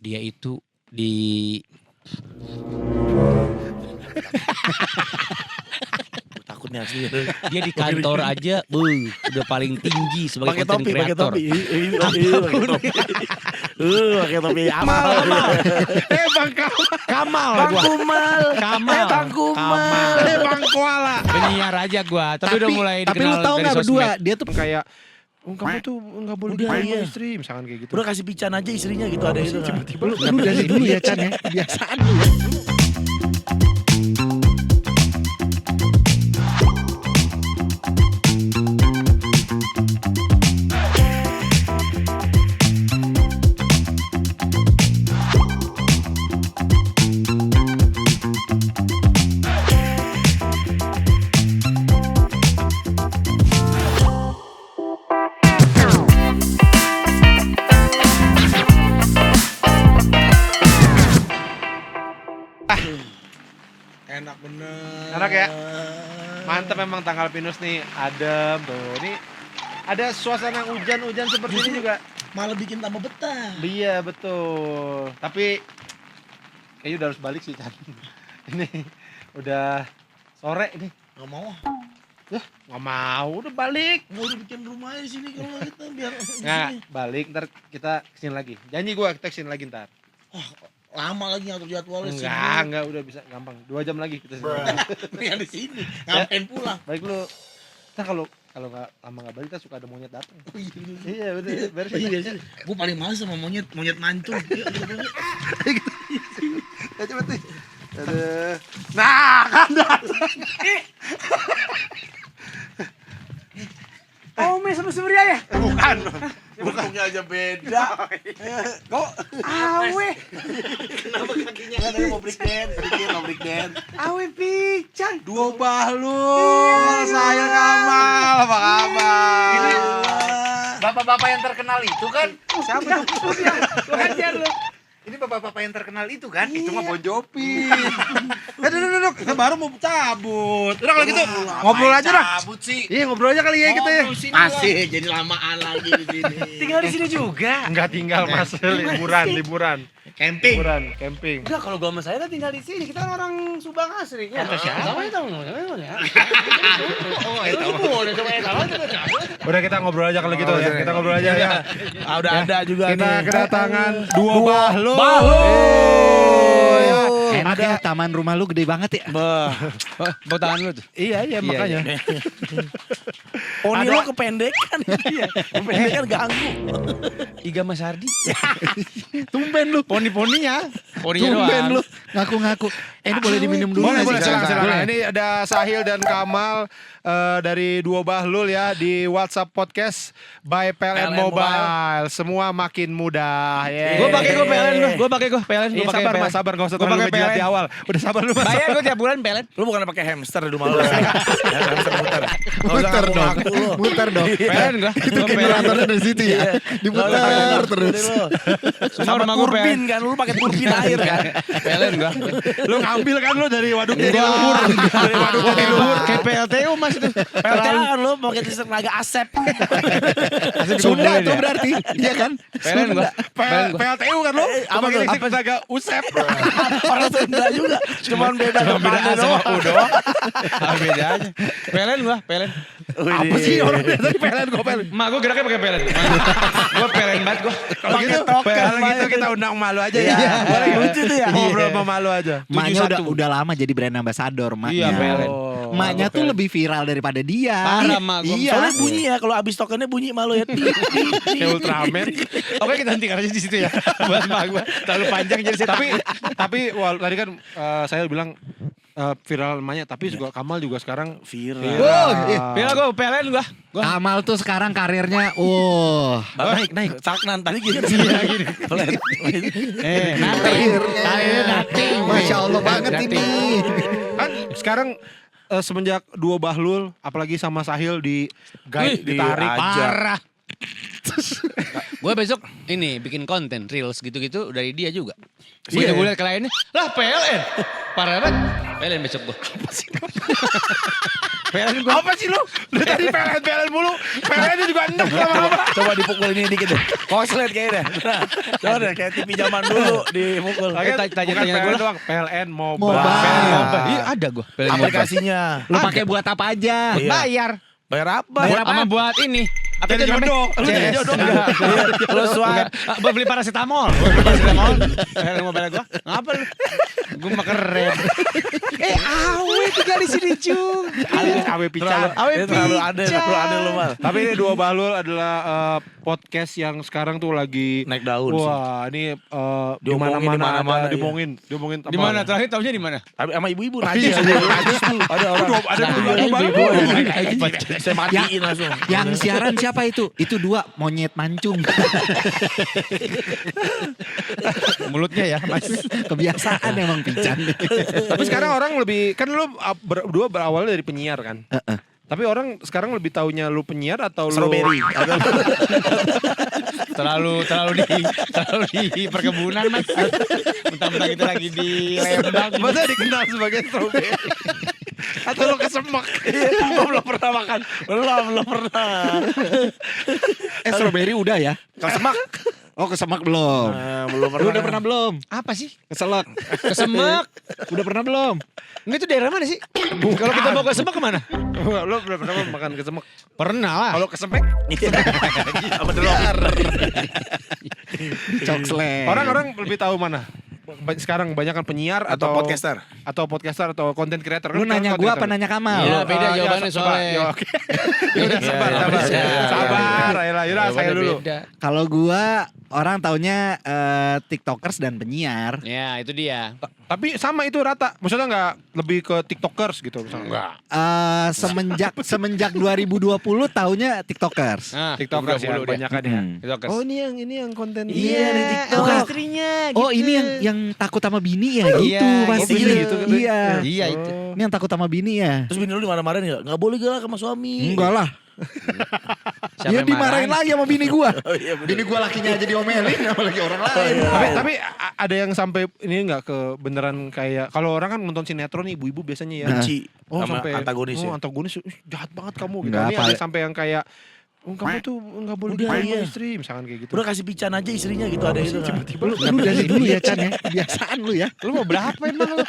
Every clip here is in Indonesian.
Dia itu di Takutnya asli. dia di kantor aja, udah paling tinggi sebagai Pakai content topi, pakai creator. topi. Pakai topi. Pakai topi. Amal. Bang Kamal. Bang Kumal. Kamal. Bang Kumal. Bang Koala. Penyiar aja gua, tapi udah mulai Tapi dikenal lu tahu dari nggak sosmed. berdua dia tuh Kayak kamu tuh nggak boleh Udah, dipakai iya. istri, misalkan kayak gitu. Udah kasih pican aja istrinya gitu ada itu. Tiba-tiba lu dari dulu ya Chan ya kebiasaan lu ya. enak bener. Enak ya? Mantap memang tanggal pinus nih, adem tuh. Ini ada suasana hujan-hujan seperti ini juga. Malah bikin tambah betah. Iya betul. Tapi kayaknya udah harus balik sih Chan. Ini udah sore ini. Gak mau. Nggak mau, udah balik. Nggak udah bikin rumah di sini kalau kita biar di Nggak, sini. balik ntar kita kesini lagi. Janji gua kita kesini lagi ntar. Lama lagi ngatur jadwalnya sih. Enggak, udah bisa gampang. 2 jam lagi kita sini. Yang di sini. Ngapain pulang? Baik lu. Nah kalau nggak lama nggak balik kita suka ada monyet datang. Oh, iya, bener. Iya udah beres. Gue paling males sama monyet mancung. Ya cepet nih. Aduh. Nah, kan datang. Oh, Mes sama Surya ya? Bukan. Bentuknya aja beda. Kok Awe, kenapa kakinya kan ada mau break dance, bikin mau break dance. Awe pican. Dua bahlul, saya Kamal, apa kabar? Bapak-bapak yang terkenal itu kan? Siapa tuh? Lu hajar lu. Ini bapak-bapak yang terkenal itu kan? Itu mah Bon Jovi. Duduk. Kita baru mau cabut. Udah kalau gitu ngobrol aja dah. Cabut sih. Iya ngobrol aja kali ya kita ya. Masih jadi lamaan lagi di sini. Tinggal di sini juga. Enggak tinggal Mas, liburan. Camping. Camping. Enggak, kalau gua sama saya kan tinggal di sini. Kita kan orang Subang asli. Ya. Kata siapa? Namanya tahu namanya. Oh, itu boleh coba Udah kita ngobrol aja kalau gitu ya. Kita ngobrol aja ya. udah ada juga Kita nih. kedatangan dua bahlul. Ya. Enak ya taman rumah lu gede banget ya. Bawa tangan lu tuh. Iya makanya. Poni lo kependekan. Iya. Kependekan ganggu. Iga Mas Hardi. Tumben lu. Poni-poninya. Poninya Tumben doang. lu. Ngaku-ngaku. Ini boleh diminum dulu Boleh, nggak sih, Kak? silakan. Boleh. Ini ada Sahil dan Kamal dari Dua Bahlul ya di WhatsApp Podcast by PLN PLN Mobile. Semua makin mudah. Gue pakai PLN gua. Gue pakai PLN. Iya, sabar Mas, sabar enggak usah Gua terlalu pakai ngejilat PLN. di awal. Udah sabar lu Mas. Bayar gue tiap bulan PLN. Lu bukan pakai hamster di rumah lu. Hamster muter. Muter dong. Muter dong. PLN gua. Itu generatornya dari situ ya. Diputar terus. Semua Sama rumah gue turbin kan, lu pakai turbin air kan. PLN gua. Lu ngambil kan lu dari waduk jadi Enggak. luhur. Dari waduk jadi luhur. Kayak PLTU Mas itu. PLTA kan lu pakai tenaga asep. Sunda tuh berarti. Iya kan? PLN gua. PLN gua. PLTU kan lu? Apa Pakai tuh? listrik tenaga usep. Orang Sunda juga. Cuman beda Cuma beda depannya A sama doang. U doang. Apa bedanya? PLN gua, PLN. Apa sih orang dari PLN gua PLN? Mak gua geraknya pakai PLN. Gua PLN banget gua. Kalau gitu, kalau gitu kita undang malu aja ya. Iya. Boleh Lucu tuh ya. ngobrol sama malu aja. Maknya 71. udah lama jadi brand ambassador maknya. Iya, PLN. Maknya tuh lebih viral daripada dia. Parah, Mak. Gua Iya. Soalnya bunyi ya, kalau abis tokennya bunyi malu ya. Kayak Ultraman. Oke kita hentikan aja di situ ya. Buat mak gua terlalu panjang jadi saya Tapi tadi kan saya bilang viral namanya, tapi juga Kamal juga sekarang Viral. Viral gua PLN gua. Kamal tuh sekarang karirnya, Naik. Stagnan tadi gitu. Iya gini. karirnya Masya Allah banget ini. kan sekarang semenjak Dua Bahlul apalagi sama Sahil di guide ditarik Parah. Gue besok ini bikin konten reels gitu-gitu dari dia juga. Gue liat kliennya, lah PLN. Parah banget. PLN besok gua. PLN gua. Apa sih lu? Lu tadi PLN mulu. PLN juga enak lama-lama. Coba dipukul ini dikit deh. Koslet kayaknya. Nah, coba deh kayak TV zaman dulu dipukul. Tanya-tanya gue doang. PLN Mobile. Iya ada gua. PLN Mobile. Aplikasinya. Lu pakai buat apa aja? Iya. Bayar. Bayar apa? Sama buat ini. Apa Jadi itu namanya? jodoh. Lu jadi jodoh. Lu swipe. Gua beli paracetamol. Paracetamol. PLN Mobile gua. Ngapa lu? Gua mah keren. Awe tinggal di sini cung. Awe Picar. Terlalu ada lu mal. Tapi ini Dua Bahlul adalah podcast yang sekarang tuh lagi Naik daun sih. wah, ini di Diomongin mana-mana di mana-mana, ada, iya. diomongin Di mana? Terakhir tahunya di mana? Sama ibu-ibu najis. Ada orang. Ada ibu-ibu. Saya matiin langsung. Yang siaran siapa itu? Itu 2 monyet mancung. Mulutnya ya, Mas. Kebiasaan emang Pican. Tapi sekarang orang lebih kan lu berdua berawal dari penyiar kan. Tapi orang sekarang lebih taunya lu penyiar atau lu Strawberry. terlalu di perkebunan, Mas. Mentang-mentang itu lagi di Lembang. masa dikenal sebagai strawberry? Atau lu kesemak? Gua belum pernah makan. Belum pernah. Strawberry udah ya? Kesemak. Oh kesemak belum? Belum Lu udah pernah belum? Apa sih? Keselak. Kesemek. Udah pernah belum? Ini tuh daerah mana sih? Kalau kita mau ke Semek kemana? Lu belum pernah makan kesemak? Pernah lah. Kalau kesemek? Apa delok? Cokslet. Orang-orang lebih tahu mana? Sekarang kebanyakan penyiar Atau podcaster. atau content creator. Lu nanya gua apa nanya Kamal? Iya, beda jawabannya soalnya. Ya, oke. Yaudah sabar. Ayolah, saya dulu. Kalau gua orang taunya TikTokers dan penyiar. Ya, itu dia. Tapi sama itu rata. Maksudnya nggak lebih ke TikTokers gitu misalnya. Enggak. Semenjak 2020 taunya TikTokers. Nah, TikTokers ya banyakan ya. TikTokers. Oh ini yang konten. Iya, di TikTok. Bukan istrinya gitu. Oh ini yang takut sama bini ya gitu pasti. oh, gitu. Iya. Iya itu. Ini yang takut sama bini ya. Terus bini lu dimarah-marahin gak? Gak boleh galak sama suami. Enggak lah. Siapa Ya yang dimarahin marahin? lagi sama bini gua. Iya bener. Bini gua lakinya aja diomelin apalagi orang lain. Tapi ada yang sampai ini nggak ke beneran kayak kalau orang kan nonton sinetron nih ibu-ibu biasanya ya. Benci sama sampai antagonis ya. antagonis jahat banget kamu gitu. Nggak Ini apa. ada sampai yang kayak kamu tuh nggak boleh Udah, sama iya. istri misalkan kayak gitu. Udah kasih pican aja istrinya gitu ada itu. Lu dari dulu ya Chan ya. Kebiasaan lu ya. Lu mau berapa emang lu?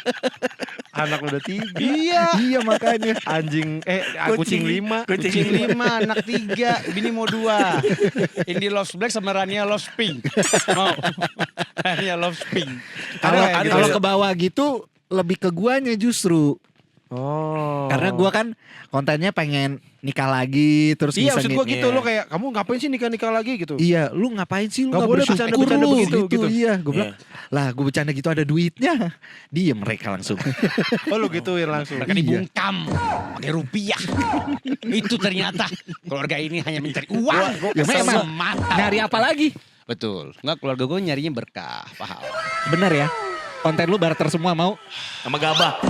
Anak udah 3. Iya makanya. Anjing kucing 5. Kucing 5, anak 3, bini mau 2. Indi loves black sama Rania loves pink. Mau. Rania loves pink. Kalau ke bawah gitu lebih ke guanya justru. Oh. Karena gua kan kontennya pengen nikah lagi terus Iya maksud ngisengin. gua gitu lo kayak kamu ngapain sih nikah lagi gitu. Iya, lu ngapain sih lu Nggak nggak boleh bersyukur bercanda-bercanda lu begitu, gitu. Iya, gue bilang, lah gue bercanda gitu ada duitnya. Diem mereka langsung. Oh lu gituin langsung. Mereka dibungkam pakai rupiah. Itu ternyata keluarga ini hanya mencari uang. Ya memang. Semata. Nyari apa lagi? Betul. Enggak, keluarga gue nyarinya berkah, pahala. Bener ya. Konten lu barter semua mau? Sama gabah.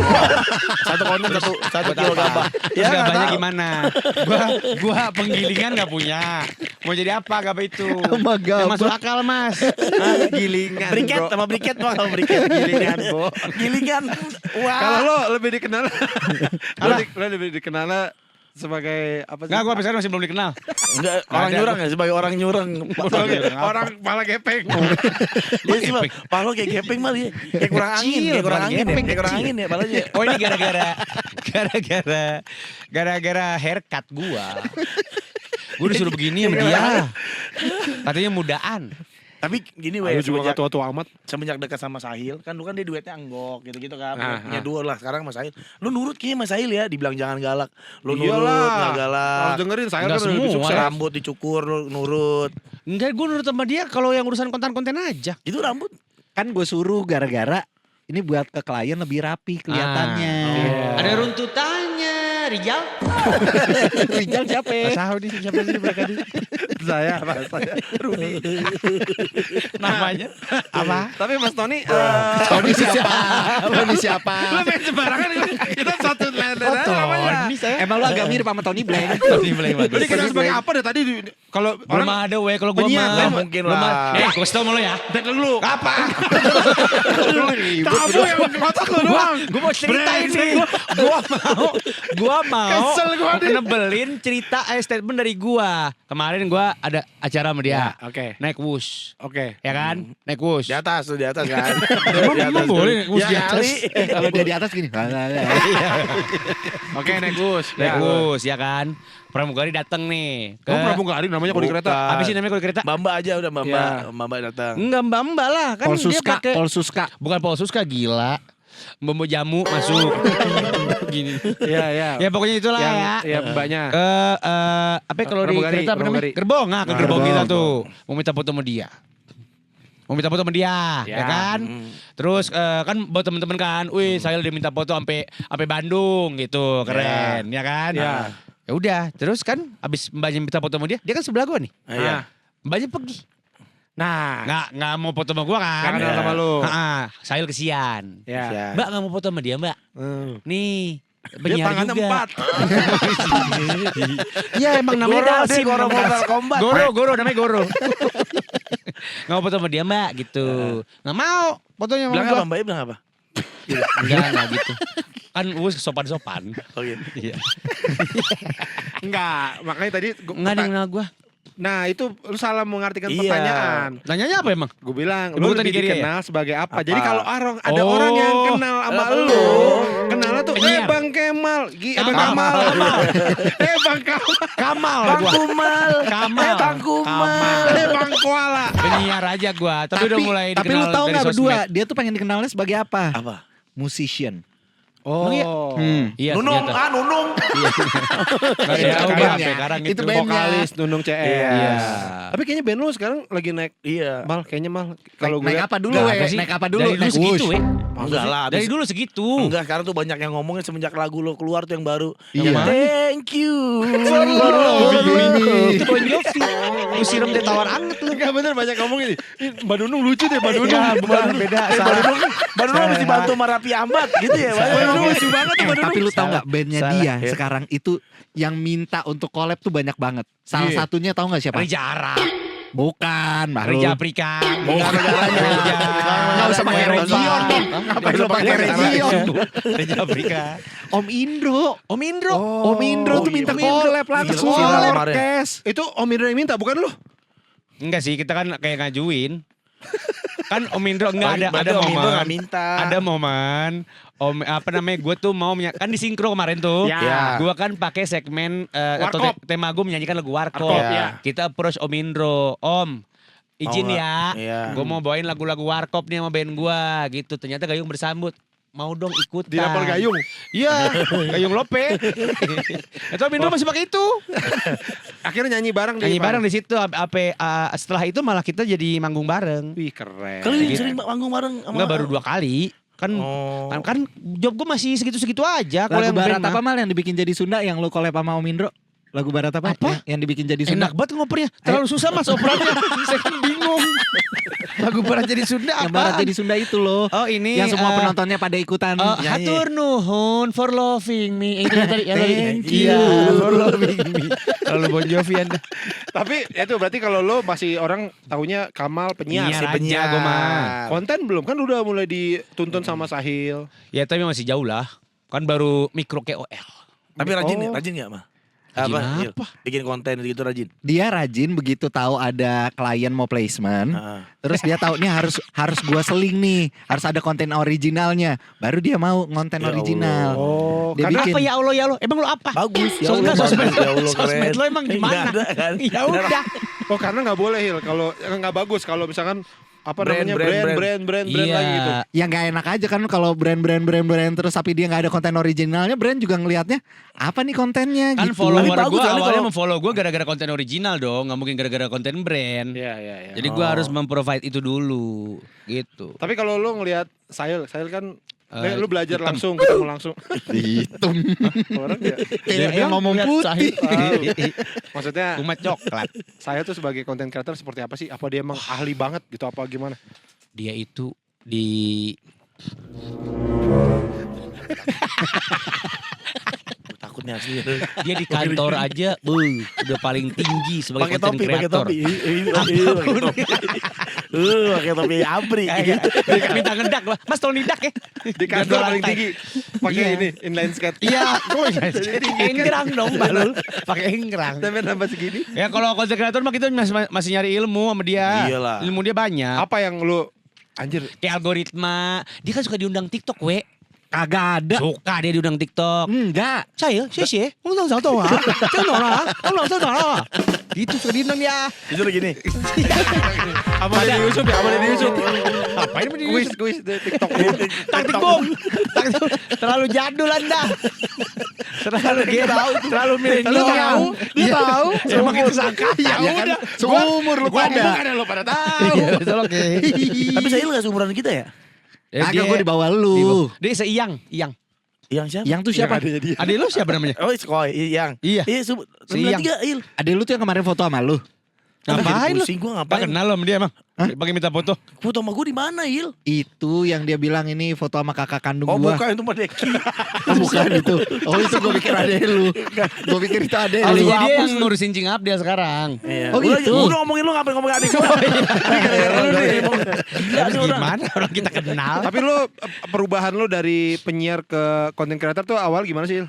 Satu konten satu Buat kilo apa? gabah. Terus gabahnya gimana? Gua penggilingan gak punya. Mau jadi apa gabah itu? Sama gabah. Yang masuk akal, Mas. Gilingan. Briket bro. sama briket bang sama briket. Gilingan, Bo. Gilingan. Wah. Kalau lo lebih dikenal lo lebih dikenal sebagai apa sih? Enggak, gue sampai masih belum dikenal. Enggak orang Ada. nyurang ya sebagai orang nyurang. Orang malah gepeng. Iya sih Bang. Palo kayak gepeng mal ya. Kayak kurang angin, Kecil, kayak kurang bukan angin ya. gepeng, Kayak kurang kecil. angin ya palanya. Oh ini gara-gara haircut gua. Gua disuruh begini sama dia. Katanya mudaan. Tapi gini Lu weh, juga gak tua-tua amat. semenjak dekat sama Sahil, kan lu kan dia duetnya Anggok gitu-gitu kan. Ah, Punya duo lah sekarang sama Sahil. Lu nurut kayaknya sama Sahil ya, dibilang jangan galak. Lu nurut, Iyalah. gak galak. Harus dengerin saya Nggak kan lebih semua. sukses. Rambut dicukur, lu nurut. Enggak, gue nurut sama dia kalau yang urusan konten-konten aja. Itu rambut. Kan gue suruh gara-gara ini buat ke klien lebih rapi kelihatannya. Ada runtutannya Rijal. Rijal siapa? Tahu di siapa sih mereka di? Saya Rudi. Namanya apa? Tapi Mas Tony Tony siapa? Tony siapa? lu main sembarangan ini. Kita satu lender aja namanya. Tony saya. Emang lu agak mirip sama Tony Blank. Tony Blank Lu dikenal sebagai apa deh tadi kalau Belum orang ada kalau gua penyiar, mah. kan? Mungkin Belum lah. ada. Gue kasih tau sama lo ya. Tek dulu. Apa? Kamu yang ngotot lu doang. Gue mau ceritain nih. Gua mau Kesel gua nih. nebelin cerita statement dari gua. Kemarin gua ada acara sama dia. Oke. Naik wush. Oke. Ya kan? Naik wush. Di atas kan. Emang boleh naik wush Ya, di atas? kali. Kalau dia di atas gini. Oke, naik bus. Naik wush ya kan? Pramugari dateng nih. Kamu pramugari namanya kalau di kereta. Apa sih namanya kalau di kereta? Mbak aja udah Mbak. Ya. Mbak datang. Enggak mbak lah kan dia Polsuska, pakai Polsuska. bukan Polsuska gila. Mbak jamu masuk. Gini. Iya, iya. Ya pokoknya itulah Yang ya. ya mbaknya. Apa ya kalau di Pramugari, kereta apa namanya? pramugari. Gerbong, ke Nah, gerbong kita gerbong. tuh. Mau minta foto sama dia. Mau minta foto sama dia, ya, Ya. kan? Terus kan buat temen-temen kan, wih saya udah minta foto sampai Bandung gitu, keren, ya kan? Ya. Ya udah, terus kan abis mbaknya minta foto sama dia kan sebelah gua nih. Iya. Mbaknya pergi. Nah, Nggak mau foto sama gua kan? nggak kenal sama lu. Saya kesian. Ya. Mbak nggak mau foto sama dia, Mbak. Nih, Dia penyiar tangannya juga. 4. Iya emang namanya Goro, dia Goro Mortal Kombat. Goro namanya Goro. Nggak mau foto sama dia mbak gitu. Nggak mau fotonya sama Bilang gua. apa Mbak? Bilang apa? Enggak gitu. Kan Uus sopan-sopan. Oh iya. Iya. Enggak, makanya tadi Nggak ada yang kenal gua. Nah, itu lu salah mengartikan Iya. pertanyaan. Nanyanya apa emang? Gue bilang, Ibu lu kota lebih Nigeria ya? dikenal sebagai apa? Apa? Jadi kalau ada Oh. orang yang kenal sama lu, kenalnya tuh, Penyiar. Bang Kemal, Bang Kamal. Kamal, Bang Kamal, Kamal Bang gua. Kumal. Kamal. Bang Kumal. Bang Koala. Penyiar aja gua. Tapi udah mulai Tapi dikenal lu tahu dari nggak sosmed. berdua, dia tuh pengen dikenalnya sebagai apa? Apa? Musician. Oh, Iya. Nunung, ternyata. Nunung. Nggak Iya, tahu kayaknya. sampai sekarang Itu itu. bandnya. vokalis Nunung CS. Iya. Tapi kayaknya band lu sekarang lagi naik Iya. mal, kayaknya mal. Kalau gue Naik apa dulu, Nggak we? ada sih. Naik apa dulu? Dari dulu Naik segitu, wush. we. Enggak lah. Dari abis- dulu segitu. Enggak, sekarang tuh banyak yang ngomongin semenjak lagu lo keluar tuh yang baru. Iya. Yang Thank you. Itu Bon Jovi. Lu siram teh tawar anget lu. Enggak bener banyak ngomong ini. Mbak Nunung lucu deh, Mbak Nunung. Iya, bukan beda. Baru lo mesti bantu Marapi Ahmad gitu ya. Mbak Nunung lucu banget tuh, Mbak Nunung. Tapi lu tahu nggak bandnya Salah. dia Ya. sekarang itu yang minta untuk collab tuh banyak banget. Salah Iya. satunya tahu nggak siapa? Rija Arab, Bukan, baru. Rija Afrika. Bukan negaranya. Nggak usah pakai region. Ngapain lu pakai region? Rija Afrika. Om Indro. Om Indro. Om Indro tuh minta collab langsung. Gila, Collab kemarin. orkes. Itu Om Indra yang minta, bukan lu? Enggak sih, kita kan kayak ngajuin. Kan Om Indro enggak ada Berarti Om Indro momen. nggak minta. Ada momen Om apa namanya gue tuh mau kan di sinkro kemarin tuh. Ya. Gue kan pakai segmen atau Warkop. tema gue menyanyikan lagu Warkop. Warkop, ya. Kita approach Om Indro. Om izin Mau nggak? ya. Iya. Gue mau bawain lagu-lagu Warkop nih sama band gue gitu. Ternyata Gayung bersambut. Mau dong ikutan. Di rapor Gayung. Iya, Gayung Lope. Itu Om Indro masih pakai itu. Akhirnya nyanyi bareng Nyanyi bareng di situ. Setelah itu malah kita jadi manggung bareng. Wih, keren. Kalian sering manggung bareng sama Enggak baru 2 kali. Kan Oh. kan job gue masih segitu-segitu aja. Kalau Lagu yang barat band apa mah. mal yang dibikin jadi Sunda yang lu collab sama Om Indro? Lagu barat apa? Apa? Yang dibikin jadi Sunda. Enak banget ngopernya. Terlalu susah mas operannya. Saya kan bingung. Lagu barat jadi Sunda Yang apa? barat jadi Sunda itu loh. Oh ini. Yang semua penontonnya pada ikutan nyanyi. Hatur nuhun for loving me. Itu tadi. Thank Iya, you. for loving me. Terlalu Bon Jovi Anda. Tapi itu berarti kalau lo masih orang tahunya Kamal penyiar. Penyiar Si aja penyiar. gua mah. Konten belum kan udah mulai dituntun sama Sahil. Ya tapi masih jauh lah. Kan baru mikro KOL. Tapi rajin Oh. rajin enggak, mah? Rajin Iya. apa? Bikin konten gitu rajin. Dia rajin begitu tahu ada klien mau placement. Heeh. Terus dia tahu nih harus gua seling nih, harus ada konten originalnya. Baru dia mau konten Ya original. Oh, Dia karena bikin. Apa ya Allah ya Allah? Emang lo apa? Bagus ya Sosmed, Allah, sosmed, bagus, ya Allah, sosmed keren. lo emang gimana? Nggak ada, kan? Ya udah. oh karena nggak boleh Hil kalau nggak bagus kalau misalkan apa Brand, namanya brand. brand Iya. lagi gitu. Ya nggak enak aja kan kalau brand terus tapi dia nggak ada konten originalnya, brand juga ngelihatnya apa nih kontennya Kan gitu. follower Tapi bagus gue kali awalnya kalau- memfollow gue gara-gara konten original dong, nggak mungkin gara-gara konten brand. Iya iya iya. Jadi gue harus memprovide itu dulu, gitu. Tapi kalau lo ngelihat Sahil kan Lu belajar hitam. langsung, ketemu langsung. Hitam. Orang dia. Dia ngomong putih. Tahu. Maksudnya Kumat coklat. saya tuh sebagai content creator seperti apa sih? Apa dia emang ahli banget gitu apa gimana? Dia itu di Takutnya asli. dia di kantor aja, udah paling tinggi sebagai Pakai content topi, pakai creator. topi. Pakai topi abri. Dia minta ngedak lah. Mas tolong nidak ya. Di kantor paling tinggi. Pakai ini inline skate. Iya, enggrang dong balul. Pakai enggrang. Tapi nambah segini. Ya kalau content creator mah kita masih nyari ilmu sama dia. Iyalah. Ilmu dia banyak. Apa yang lu anjir Kayak algoritma. Dia kan suka diundang TikTok, we. Kagak ada. Suka dia diundang TikTok. Enggak. Saya, Xie, undang tahu ah. Gitu suka diundang dia. Jujur gini. apa dari Yusuf ya? Apa dari Yusuf? Ngapain di Kuis di TikTok. taktik bom. Terlalu jadul Anda. Terlalu milenial. Dia tahu. Emang kita sangka. Ya udah. Seumur lu pada. Lu pada tahu. Iya, betul oke. Tapi saya gak seumuran kita ya? Agak gue di bawah lu. Dia seiyang, Iyang. Yang siapa? Yang tuh siapa? Adik lu siapa namanya? Oh, Skoy, yang. Iya. Iya, Si Yang. 93, Il. Adek lu tuh yang kemarin foto sama lu. Ngapain lu? Pusing gua Tak ngapain? kenal lo sama dia emang. Pakai minta foto. Foto sama gua di mana, Il? Itu yang dia bilang ini foto sama kakak kandung Oh, gua. bukan itu mah Deki. Oh, bukan itu. Oh itu gue pikir adek lu. Gue pikir itu adek lu. Alinya dia yang ngurusin Cingap dia sekarang. Iya. Oh, gitu. Udah ngomongin lu ngapain ngomongin adik gua. Gimana orang kita kenal? Tapi lu perubahan lu dari penyiar ke content creator tuh awal gimana sih? Il?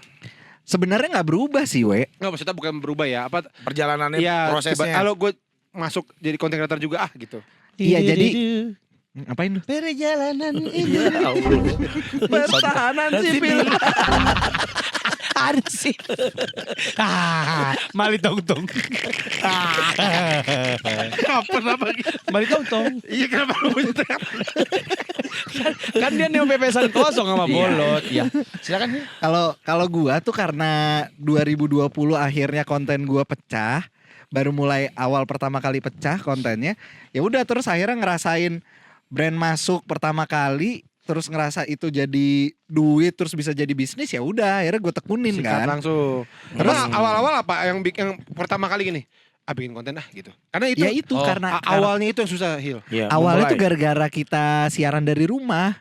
Sebenarnya nggak berubah sih, we. Nggak, maksudnya bukan berubah ya. Apa Perjalanannya, ya prosesnya. kalau gue masuk jadi content creator juga gitu. Iya jadi. Ngapain lu? Perjalanan ini. Ya Allah. Pertahanan sipil. Ada sih. Mali tong tong. Kenapa gitu? Mali tong tong. Iya kenapa lu punya teriak? Kan dia neo pepesan kosong sama bolot. Ya. Silakan. Kalau gua tuh karena 2020 akhirnya konten gua pecah, baru mulai awal pertama kali pecah kontennya. Ya udah terus akhirnya ngerasain brand masuk pertama kali, terus ngerasa itu jadi duit, terus bisa jadi bisnis, ya udah akhirnya gue tekunin Sikat kan. langsung. Terus awal-awal apa yang pertama kali gini? Bikin konten gitu. Karena itu Ya itu karena awalnya itu yang susah, Hil. Iya, awalnya memulai. tuh gara-gara kita siaran dari rumah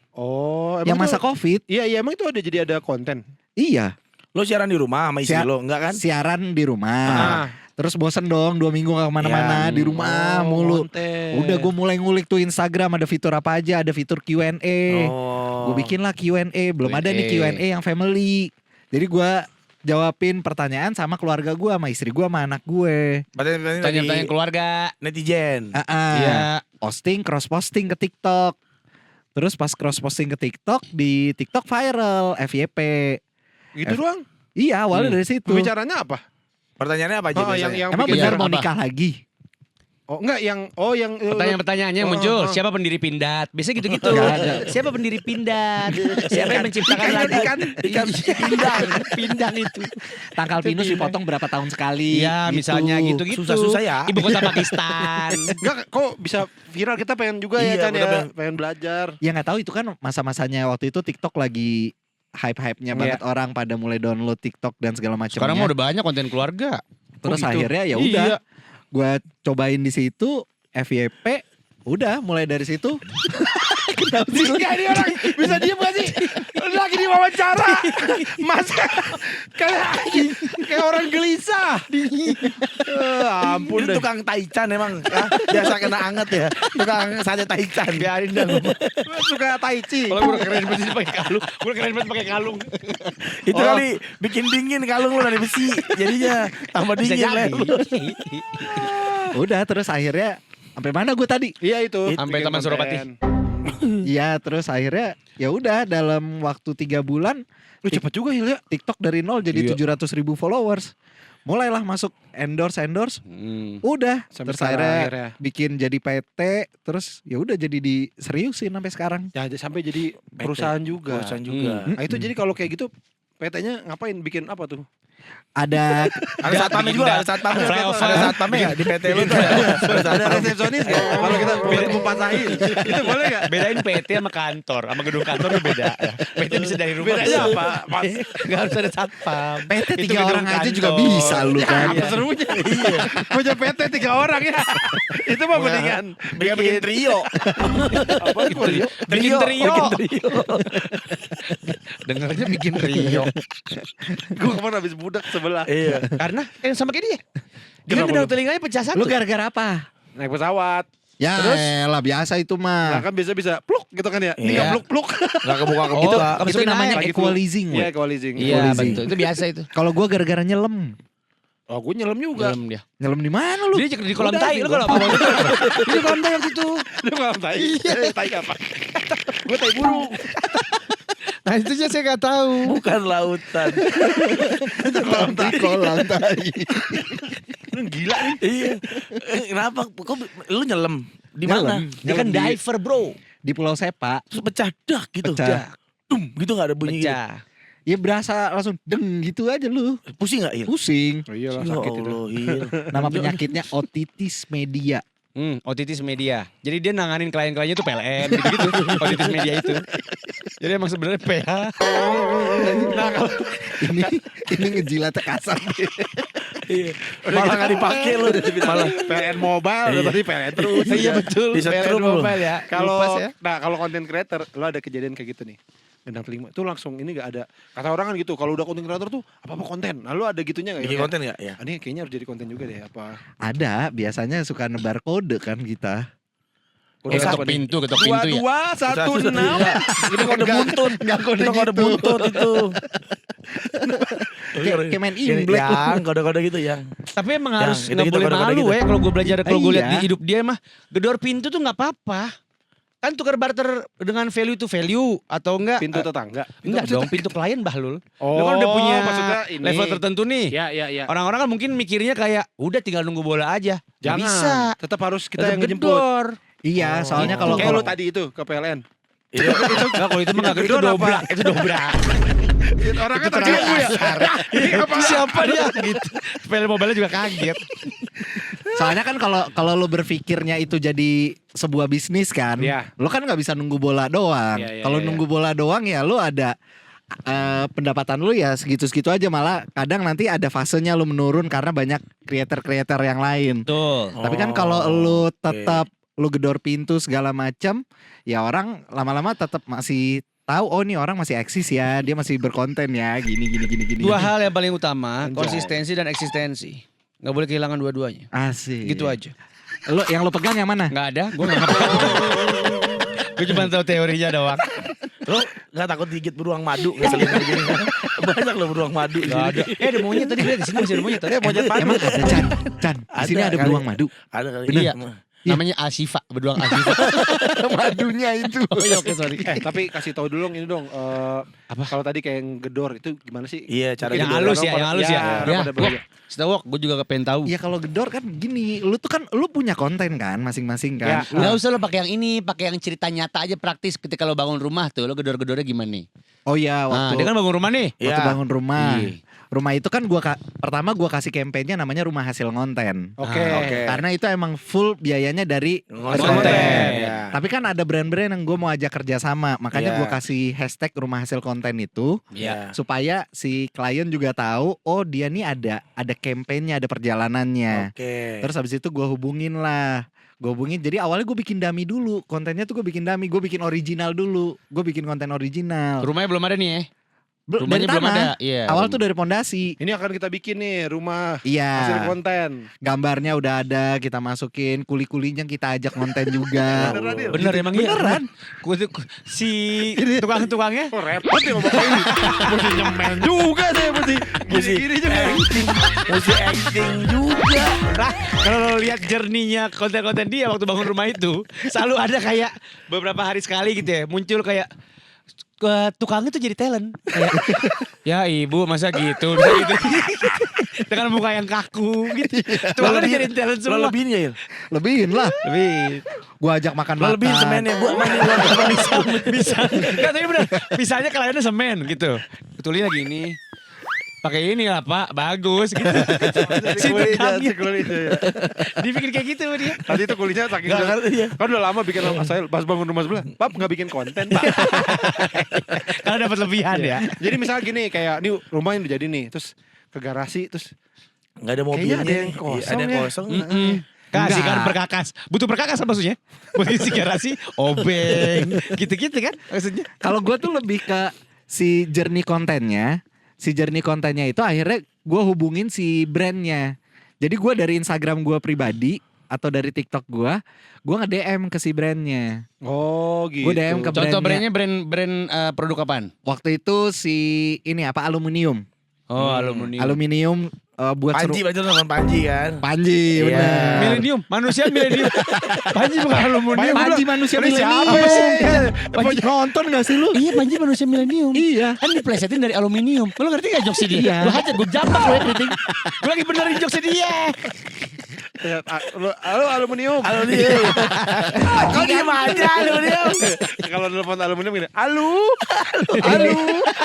Oh, yang masa Covid. Iya, emang itu jadi ada konten. Iya, Lo siaran di rumah sama istri lo, enggak kan? siaran di rumah. Ah. Terus bosen dong 2 minggu gak kemana-mana Ya, di rumah mulu. Konten. Udah gue mulai ngulik tuh Instagram ada fitur apa aja, ada fitur Q&A. Oh. Gue bikin lah Q&A, belum ada nih Q&A. Q&A yang family. Jadi gue jawabin pertanyaan sama keluarga gue, sama istri gue, sama anak gue. Tanya-tanya keluarga. Netizen. Iya. Posting, cross posting ke TikTok. Terus pas cross posting ke TikTok, di TikTok viral, FYP. Gitu doang. Iya awalnya dari situ. Pembicaranya apa? Pertanyaannya apa aja Oh, biasanya? yang Emang bikin benar apa? mau nikah lagi? Oh, enggak yang Pertanyaan-pertanyaannya yang muncul, siapa pendiri Pindad? Biasanya gitu-gitu. Nggak ada. Siapa pendiri Pindad? Siapa yang menciptakan lagu? Ikan pindang itu. Tangkal pinus dipotong berapa tahun sekali? Iya, gitu. misalnya gitu-gitu. Susah-susah ya. Ibu kota Pakistan. Enggak, kok bisa viral, kita pengen juga ya Iya, kan udah ya, pengen belajar. Ya nggak tahu itu kan masa-masanya waktu itu TikTok lagi hype-hype-nya banget orang pada mulai download TikTok dan segala macamnya. Sekarang mah udah banyak konten keluarga. Terus Oh, gitu. akhirnya ya udah, Iya. gue cobain di situ FYP, udah mulai dari situ. Enggak, ini orang bisa diem gak sih? Lagi di wawancara. Masa kayak orang gelisah. Ampun Itu deh. tukang taichan emang. Ah, biasa kena anget ya. Tukang sate taichan. Biarin dah lu. Suka tai chi. Kalau gue keren banget pakai kalung. Gue keren banget pakai kalung. Itu kali bikin dingin kalung lu dari besi. Jadinya tambah Bisa dingin jadi. lah. Udah terus akhirnya sampai mana gue tadi? Iya itu. Sampai Bikin Taman konten. Suropati. Iya terus akhirnya ya udah dalam waktu 3 bulan Lu cepet juga Hil ya. TikTok dari nol jadi Iya. 700.000 followers. Mulailah masuk endorse. Udah Sampai terus sekarang akhirnya akhirnya. bikin jadi PT, terus ya udah jadi diseriusin sampai sekarang. Ya sampai jadi perusahaan juga. Perusahaan juga. Nah itu jadi kalau kayak gitu PT-nya ngapain, bikin apa tuh? ada satpamnya juga, ada satpamnya. Ada satpamnya ya di PT lu tuh. Ada resepsionis gak? Kalau kita ketemu Pak Sahil, itu boleh gak? Bedain PT sama kantor, sama gedung kantor tuh beda. PT bisa dari rumah. Bedanya apa? Mas, Gak harus ada satpam. PT Itu 3 gedung orang aja juga kantor. bisa lu kan. apa serunya? Iya. Punya PT 3 orang ya. Itu mah mendingan. Bikin trio. Apa trio? Bikin trio. Bikin trio. Dengarnya bikin trio. Gue kemarin habis budak sebelah. Iya. Karena sama kayak dia. Dia Kenapa gedang lu? telinganya pecah satu. Lu gara-gara apa? Naik pesawat. Ya elah biasa itu Nah mah. kan bisa pluk gitu kan ya. Ini Iya. gak pluk-pluk. Enggak kebuka. Oh, Itu masukin namanya air. equalizing. Iya, Wak. equalizing. Iya Equalizing. betul. Itu biasa itu. Kalau gua gara-gara nyelam. Oh, gue nyelam juga. Dalam dia. Nyelam di mana lu? Dia di kolam Udah, tai. Lu kalau apa? Dia di kolam tai waktu itu. Lu kolam tai. Tai apa? Gue tai burung. Nah itu aja saya gak tahu. Bukan lautan. Kolam tai. Gila nih. Iya. Kenapa? Kok lu nyelam? Di mana? Dia kan diver bro. Di Pulau Sepa. Terus pecah dak gitu. Pecah. Dum gitu enggak ada bunyi gitu. Pecah. Ya berasa langsung deng gitu aja lu. Pusing enggak, Il? Pusing. Oh iyalah Ya sakit itu. Allah, Il. Nama penyakitnya otitis media. Otitis media. Jadi dia nanganin klien-kliennya tuh PLN gitu-gitu. Otitis media itu. Jadi emang sebenarnya PH. Nah kalau Ini ngejilatnya kasar. Iya. Malah enggak dipakai lu. Malah PLN mobile, Iya. berarti PLN terus. Iya betul. Di setrum PLN lu. mobile ya. Kalau Lupas ya. nah kalau content creator lo ada kejadian kayak gitu nih. Gendang telinga itu langsung ini gak ada. Kata orang kan gitu, kalau udah content creator tuh apa-apa konten. Nah lu ada gitunya gak? bikin konten enggak? Ya. Ini kayaknya harus jadi konten juga deh apa. Ada, biasanya suka nebar kode kan kita. Ketok pintu ya. 2216. Itu kode buntut. Enggak kode Itu kode gitu. buntut itu. Kayak main Imblek lu. Yang kode-kode gitu yang. Tapi emang Yang harus gitu-gitu, nggak boleh kode-kode malu gitu. ya. Kalau gue belajar, kalau gue lihat Iya. di hidup dia mah gedor pintu tuh nggak apa-apa. Kan tukar barter dengan value to value atau enggak? Pintu tetangga. Enggak dong, pintu klien bahlul. Oh, Lu kan udah punya maksudnya ini. level tertentu nih. Ya ya ya. Orang-orang kan mungkin mikirnya kayak udah tinggal nunggu bola aja. Nggak Jangan. bisa. Tetap harus kita Tetap yang ngejemput. gedor. Iya, soalnya kalau Kayak lu tadi itu ke PLN. Enggak, kalau itu mah enggak gedor, Gedor apa? dobrak. Itu dobrak. Orangnya terganggu ya. Ini apa? Siapa dia gitu. Sepele mobile juga kaget. soalnya kan kalau lu berpikirnya itu jadi sebuah bisnis kan, Iya. lu kan nggak bisa nunggu bola doang. Iya, iya, Kalau iya. nunggu bola doang ya lu ada pendapatan lu ya segitu-segitu aja, malah kadang nanti ada fasenya lu menurun karena banyak creator-creator yang lain. Betul. Tapi kan kalau lu tetap lu gedor pintu segala macam, ya orang lama-lama tetap masih tahu oh nih orang masih eksis ya, dia masih berkonten ya, gini. Dua hal yang paling utama, Anjay. konsistensi dan eksistensi. Nggak boleh kehilangan dua-duanya. Asik. Gitu aja. Lu yang lu pegang yang mana? Nggak ada, gue nggak ngerti. Gue cuma tahu teorinya doang. Lu enggak takut digigit beruang madu ngeselin begini. Banyak lo beruang madu. Nggak ada. Ada monyet tadi lihat di sini masih ada monyet. Monyet madu. Emang ada Chan. Di sini ada kali. beruang madu. Ada kali. Iya. Emang. Namanya Asifa, beruang Asifa. Madunya itu. Oh iya, oke sorry. Tapi kasih tahu dulu dong ini dong. Apa? Kalau tadi kayak yang gedor itu gimana sih? Iya, cara Yang Mungkin halus orang ya, pada- yang halus ya. orang Ya, pada belajar. Setahu gue juga kepengen tahu. Ya kalau gedor kan gini, lu tuh kan lu punya konten kan masing-masing kan. Ya. Nggak usah lo pakai yang ini, pakai yang cerita nyata aja praktis. Ketika lo bangun rumah tuh, lo gedor-gedornya gimana nih? Oh iya, Nah, waktu dia kan bangun rumah nih. waktu Iya. bangun rumah. Iya. Rumah itu kan pertama gua kasih kampanye namanya rumah hasil konten. Oke. Oke. Karena itu emang full biayanya dari Konten. konten. Ya. Tapi kan ada brand-brand yang gue mau ajak kerja sama, makanya Iya. gua kasih hashtag rumah hasil konten itu Iya. supaya si klien juga tahu, oh dia nih ada kampanyenya, ada perjalanannya. Oke. Terus habis itu gue hubungin lah. Gue hubungin, jadi awalnya gue bikin dummy dulu. Kontennya tuh gue bikin dummy, gue bikin original dulu. Gue bikin konten original. Rumahnya belum ada nih ya. Dari Rumahnya belum tanah. ada. Iya. Awal tuh dari pondasi. Ini akan kita bikin nih rumah hasil Iya. konten. Gambarnya udah ada, kita masukin, kuli-kulinya kita ajak konten juga. Beneran, Il? Bener emang iya. Beneran. Si tukang-tukangnya. Oh repot ya ngomong ini. Mesti nyemen juga deh mesti. Gini-gini juga. Mesti acting juga. Nah, kalau lo lihat journey-nya konten-konten dia waktu bangun rumah itu, selalu ada kayak beberapa hari sekali gitu ya, muncul kayak tukangnya tuh jadi talent. Kayak, ya ibu masa gitu, bisa gitu. Dengan muka yang kaku gitu. Tukangnya jadi talent Lo semua. lebihin ya, Il? Lebihin lah. Lebih. Gua ajak makan Lo lebihin semennya, Bu. Bisa. Enggak, tapi bener. Misalnya kliennya semen gitu. Betulnya gini. Pakai ini lah Pak, bagus gitu. Si kuli ya. Dibikin kayak gitu sama dia. Tadi itu kulinya saking Nggak ngerti ya. kan udah lama bikin sama saya pas bangun rumah sebelah. Pap nggak bikin konten, Pak. Kalau dapat lebihan ya. Jadi misalnya gini kayak ini rumah yang udah jadi nih, terus ke garasi terus Nggak ada mobilnya. Kayaknya ada yang kosong Iya, ada yang ya. kosong. Kasih kan Enggak. perkakas. Butuh perkakas apa maksudnya? Buat isi garasi, obeng. Gitu-gitu kan maksudnya. Kalau gue tuh lebih ke si journey kontennya. Si journey kontennya itu akhirnya gue hubungin si brandnya. Jadi gue dari Instagram gue pribadi atau dari TikTok gue nge-DM ke si brandnya. oh gitu. Gue DM ke Contoh brandnya. brand produk apaan? Waktu itu si ini apa aluminium. Oh, aluminium. Aluminium buat Panji, Panji nonton Panji kan. Panji, Iya. benar. Milenium, manusia milenium. Panji bukan aluminium. Panji manusia Ini siapa milenium. sih? Panji nonton gak sih lu? Iya, Panji manusia milenium. Iya. Kan diplesetin dari aluminium. Lu ngerti gak jokesnya dia? Iya. Lu hajar, gue jambak lu ya kriting. Gue lagi benerin jokesnya dia. Halo aluminium. Aluminium. Kok diem aja aluminium. Kalau telepon aluminium gini, halo.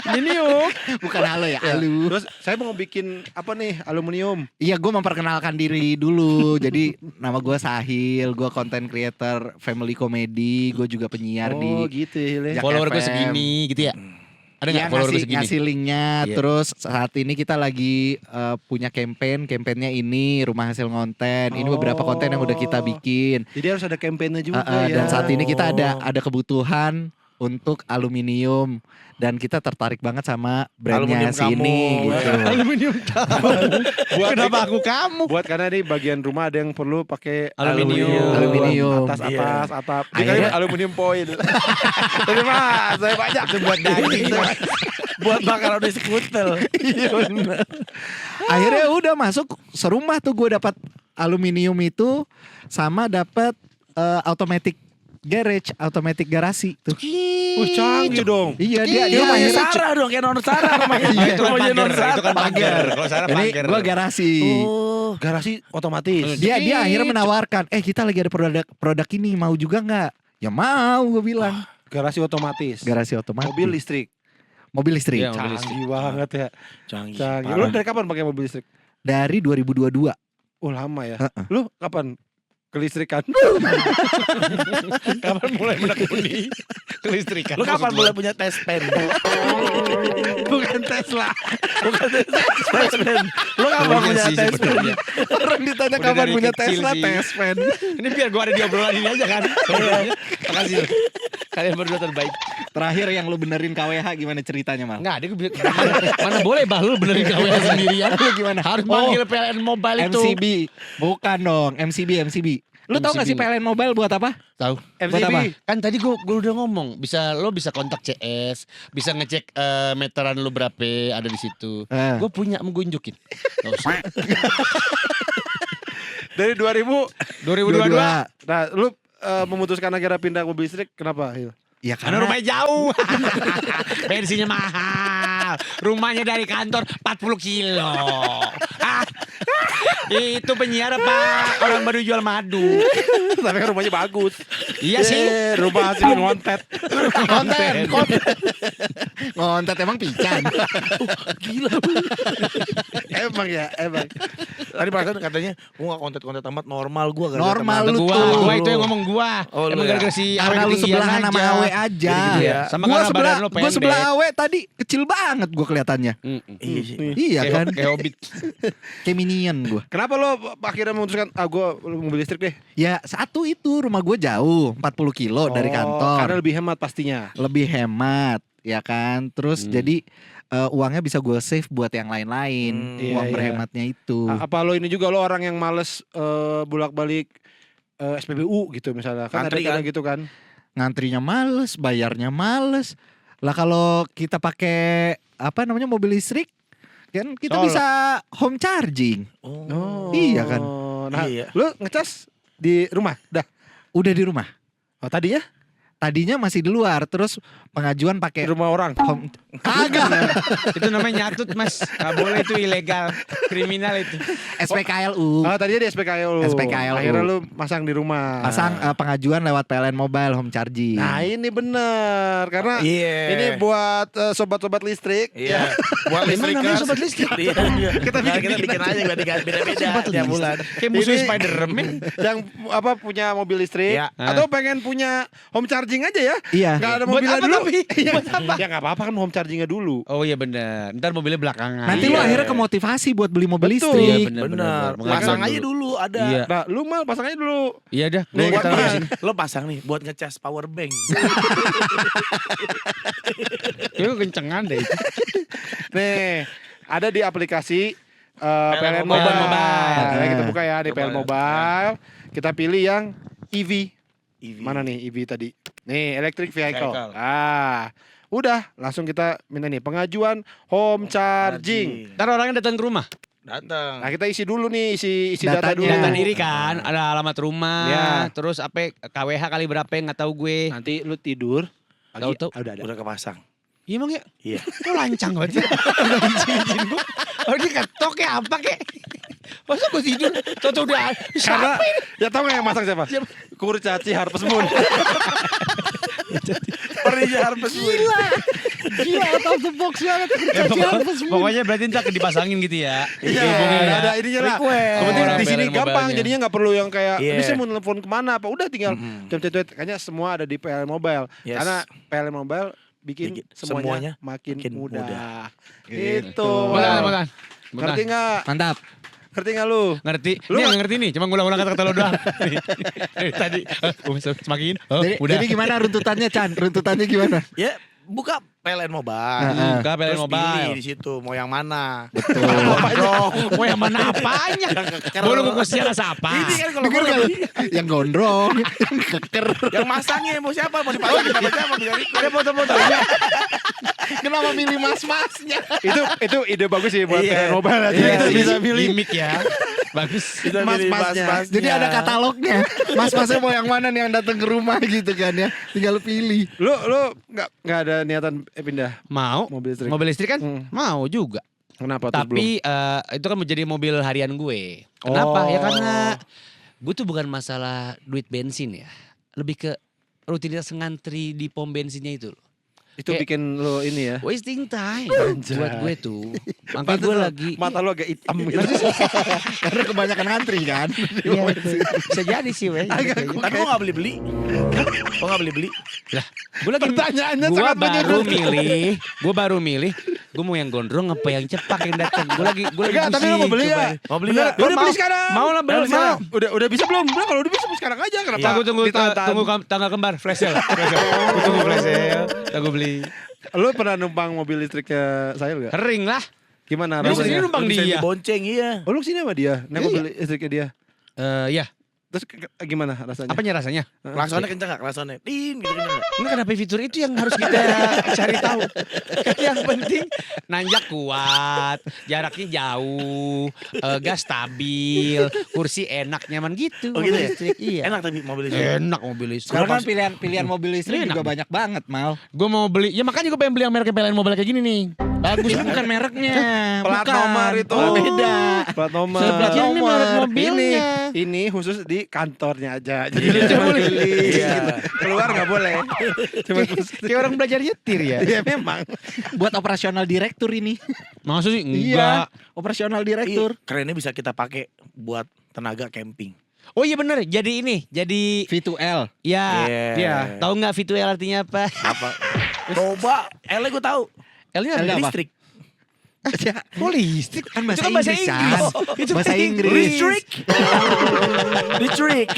Milenium. Bukan halo ya, alu. Terus saya mau bikin apa nih aluminium. Iya, gue memperkenalkan diri dulu. Jadi nama gue Sahil, gue content creator family comedy, gue juga penyiar di gitu ya. Jak Follower gue FM. segini gitu ya. Ada Iya, gak follower gue ngasih, segini? ngasih linknya. Iya. Terus saat ini kita lagi punya campaignnya ini Rumah Hasil Konten. Ini beberapa konten yang udah kita bikin. Jadi harus ada kampanye juga Dan ya. saat ini kita ada kebutuhan untuk aluminium dan kita tertarik banget sama brandnya Aluminium si ini kamu. gitu. Aluminium kamu. Kenapa aku kamu? Buat karena di bagian rumah ada yang perlu pakai Aluminium. Aluminium. atas Iya. atap. Akhirnya- Dia aluminium foil. Terima saya banyak. Itu buat daging. Buat bakar di skutel. Iya bener. Akhirnya udah masuk serumah tuh gue dapat aluminium itu sama dapat automatic garage, automatic garasi tuh. Canggih dong. Iya dia Dia rumahnya akhirnya Sarah dong, kayak non Sarah rumahnya. Iya, Itu kan Rumahnya non pagar. Sarah. Itu kan pagar. Kalau Sarah ini pagar. gue garasi. Oh. Garasi otomatis. Dia akhirnya menawarkan, kita lagi ada produk ini mau juga nggak? Ya mau gue bilang. Garasi otomatis. Garasi otomatis. Mobil listrik. Mobil listrik. Iya. Mobil listrik. Canggih banget ya. Canggih. Canggih. parah. Lu dari kapan pakai mobil listrik? Dari 2022. Oh lama ya. Heeh. Lu kapan kelistrikan? Kapan mulai menekuni kelistrikan? Lu kapan mulai punya tes pen? Bukan Tesla. Tes pen. Lu kapan Iya punya sih, tes pen? sebetulnya. Orang ditanya Udah kapan dari punya kecil Tesla, sih. tes pen. Ini biar gue ada di obrolan ini aja kan. Makasih. Kalian berdua terbaik. Terakhir yang lu benerin KWH gimana ceritanya Mal? Enggak, dia mana boleh Bahlul benerin KWH sendirian. Lu gimana? Harus manggil PLN Mobile itu. MCB. Bukan dong, MCB. Lu tau gak sih MCB. PLN Mobile buat apa? Tahu. Buat apa? Kan tadi gue udah ngomong, lo bisa kontak CS, bisa ngecek meteran lu berapa ada di situ. Gue punya, mau gue unjukin. Nggak usah. Dari 2022. Nah, lu memutuskan akhirnya pindah ke mobil listrik kenapa? Hil? Ya Karena rumahnya jauh. Bensinnya mahal. Rumahnya dari kantor 40 kilo. Ah, itu penyiar apa orang baru jual madu. Tapi kan rumahnya bagus. Iya sih. Rumah hasil ngontet. ngontet emang pican. Emang ya, emang. Tadi perasaan katanya gua gak konten-konten amat normal gua gak Normal lu Gua, tuh. gua itu yang ngomong gua. Oh, lu Emang ya. gara-gara si Awe Karena lu ketinggian sebelahan sama aja. Awe aja. Jadi gitu ya. Sama Gua karena sebelah, badan lu gua pendek. sebelah Awe tadi kecil banget gua kelihatannya. Iya sih. Iya kan? Kayak hobbit. Kayak minion gua. Kenapa lo akhirnya memutuskan gue mobil listrik deh? Ya satu itu rumah gue jauh 40 kilo dari kantor. Karena lebih hemat pastinya. Lebih hemat ya kan. Terus jadi uangnya bisa gue save buat yang lain-lain. Iya, Uang iya. berhematnya itu. Apa lo ini juga lo orang yang males bolak-balik SPBU gitu misalnya. Kan Antri ada kan? gitu kan. Ngantrinya males, bayarnya males. Lah kalau kita pakai apa namanya mobil listrik kan kita Solar. bisa home charging. Oh. Iya kan? Nah, Iya. lo ngecas di rumah dah. Udah di rumah. Oh tadinya? tadinya masih di luar, terus pengajuan Di pakai rumah orang. home. Kagak. Itu namanya nyatut mas. Gak boleh, itu ilegal. Kriminal itu. SPKLU. Oh, tadinya di SPKLU. SPKLU. Akhirnya lu masang di rumah. Pasang pengajuan lewat PLN Mobile home charging. Nah, ini bener karena Iya. ini buat sobat-sobat listrik. Iya. Buat Emang namanya sobat listrik? Iya. Kita bikin aja beda-beda tiap bulan. Kayak musuh Ini- Spider-Man. Yang apa punya mobil listrik Iya. atau pengen punya home charging aja ya? Iya. Nggak ada Buat mobilnya apa dulu. tapi? Iya. Ya nggak apa-apa kan home chargingnya dulu. Oh iya benar. Ntar mobilnya belakangan. Nanti lu Iya. akhirnya kemotivasi buat beli mobil Betul. listrik. Iya, bener. Bener. Pengajuan Pasang dulu. aja dulu ada. Iya. Nah, lu mal pasang aja dulu. Iya dah. Nih, Gua kita taruh di pasang. sini. Lo pasang nih buat ngecas power bank. Itu kencengan deh. Nih, ada di aplikasi PLN Mobile. Mobile. Mobile. Ya, kita buka ya di PLN Mobile. Kita pilih yang EV. EV. Mana nih EV tadi? Nih, electric vehicle. Vehicle. Ah, udah langsung kita minta nih pengajuan home charging. Ntar orangnya datang ke rumah. Datang. Nah, kita isi dulu nih, isi data Datanya. dulu. Data diri kan, ada alamat rumah, Ya. terus apa KWH kali berapa yang nggak tahu gue. Nanti lu tidur. Pagi, Tahu-tahu. udah ada. Udah kepasang. Iya emang ya? Iya. Kok lancang banget ya? Izin gue. Oh dia ketok ya apa kek? Masa gue tidur? Tahu udah. Karena Siapa ini? ya tau gak yang masang siapa? Kurcaci Harvest Moon. Perija Harvest Moon. Gila, out of the box banget. Pokoknya berarti ntar dipasangin gitu ya. Iya, Dihubungin ya. ada ininya lah. Request. Yang penting Orang di sini PLN gampang, Mobile-nya. jadinya nggak perlu yang kayak, Iya. ini saya mau nelfon kemana apa, udah tinggal cet-cet, kayaknya semua ada di PLN Mobile. Yes. Karena PLN Mobile bikin Bikin semuanya, semuanya makin makin mudah. mudah. Gitu. Makan. Ngerti nggak? Mantap. Ngerti nggak lu? Ngerti? Lu Ini yang ngerti nih, cuma ngulang-ulang kata-kata lo doang. Nih, tadi, semakin, udah. Jadi gimana runtutannya, Chan? Runtutannya gimana? Ya, buka PLN Mobile. Buka PLN Terus Mobile. pilih di situ mau yang mana. Betul. Mau yang mana apanya? Boleh kukus rasa apa? Ini kan kalau Dengar gua gak lu? Yang gondrong, yang keker. yang masangnya mau siapa mau dipasang sama siapa bisa Ada foto-fotonya. Kenapa milih mas-masnya? itu ide bagus sih buat Iya. PLN Mobile. Jadi Iya, kita sih, bisa pilih. gimmick ya. Bagus. Bisa pilih Mas-masnya. mas-masnya. Jadi ada katalognya. Mas-masnya mau yang mana nih yang datang ke rumah gitu kan ya. Tinggal lu pilih. Lu nggak ada niatan pindah Mau. mobil listrik? Mobil listrik kan? Hmm. Mau juga. Kenapa tuh belum? Tapi itu kan menjadi mobil harian gue. Kenapa? Ya karena gue tuh bukan masalah duit bensin ya. Lebih ke rutinitas ngantri di pom bensinnya itu loh. Itu kayak- bikin lo ini ya. Wasting time Anjay. buat gue tuh. Makanya gue lagi. Mata lo agak hitam gitu. Karena kebanyakan ngantri kan. Iya, bisa jadi sih weh. Tapi kok gak beli-beli? Kok gak beli-beli? Lah, gue lagi Pertanyaannya gua sangat baru menyudutkan. baru milih, gue mau yang gondrong apa yang cepak yang datang. Gue lagi Enggak, tapi lo mau pusing, beli coba. ya? Mau beli Bener, gak? udah beli sekarang. Mau lah, beli Mau. sekarang. Udah bisa belum? Udah kalau udah bisa sekarang aja. Kenapa? Tunggu Ditahan-tahan? tanggal kembar flash sale. Gua tunggu flash sale. Tunggu beli. Lo pernah numpang mobil listriknya saya gak? Kering lah. Gimana Lu kesini rasanya? numpang Bisa dia. dibonceng iya. Oh lu kesini sama dia? Naik Iya. mobil listriknya dia? Ya, Terus gimana rasanya? apanya rasanya? Klaksonnya kenceng gak? Klaksonnya. Din gitu kenceng gak? Ini kenapa fitur itu yang harus kita cari tahu. Yang penting nanjak kuat, jaraknya jauh, gas stabil, kursi enak, nyaman gitu. Oh gitu mobil ya? listrik. Iya. Enak tapi mobil listrik. Enak mobil listrik. Sekarang kan pilihan mobil listrik Enak. juga banyak banget, Mal. Gue mau beli, ya makanya gue pengen beli yang merek PLN Mobile kayak gini nih. Bagus. Ini bukan mereknya. Plat bukan. nomor itu. Oh, beda. Plat nomor. Sebelah kiri ini merek mobilnya. Ini khusus di kantornya aja. Jadi Iya, dia cuma boleh. pilih. Iya. gitu. Keluar nggak boleh. Cuma khusus. Kayak orang belajar nyetir ya. Iya memang. Buat operasional direktur ini. Maksud sih Iya, enggak. operasional Iya, direktur. kerennya bisa kita pakai buat tenaga camping. Oh iya bener, jadi ini, jadi V2L. ya, Iya. tahu nggak V2L artinya apa? Apa? Coba, L gue tahu. L-nya L apa? apa? Listrik. Ya, Oh listrik, kan bahasa itu kan bahasa Inggris, Inggris. Chan. Itu Bahasa Inggris. Listrik. Listrik.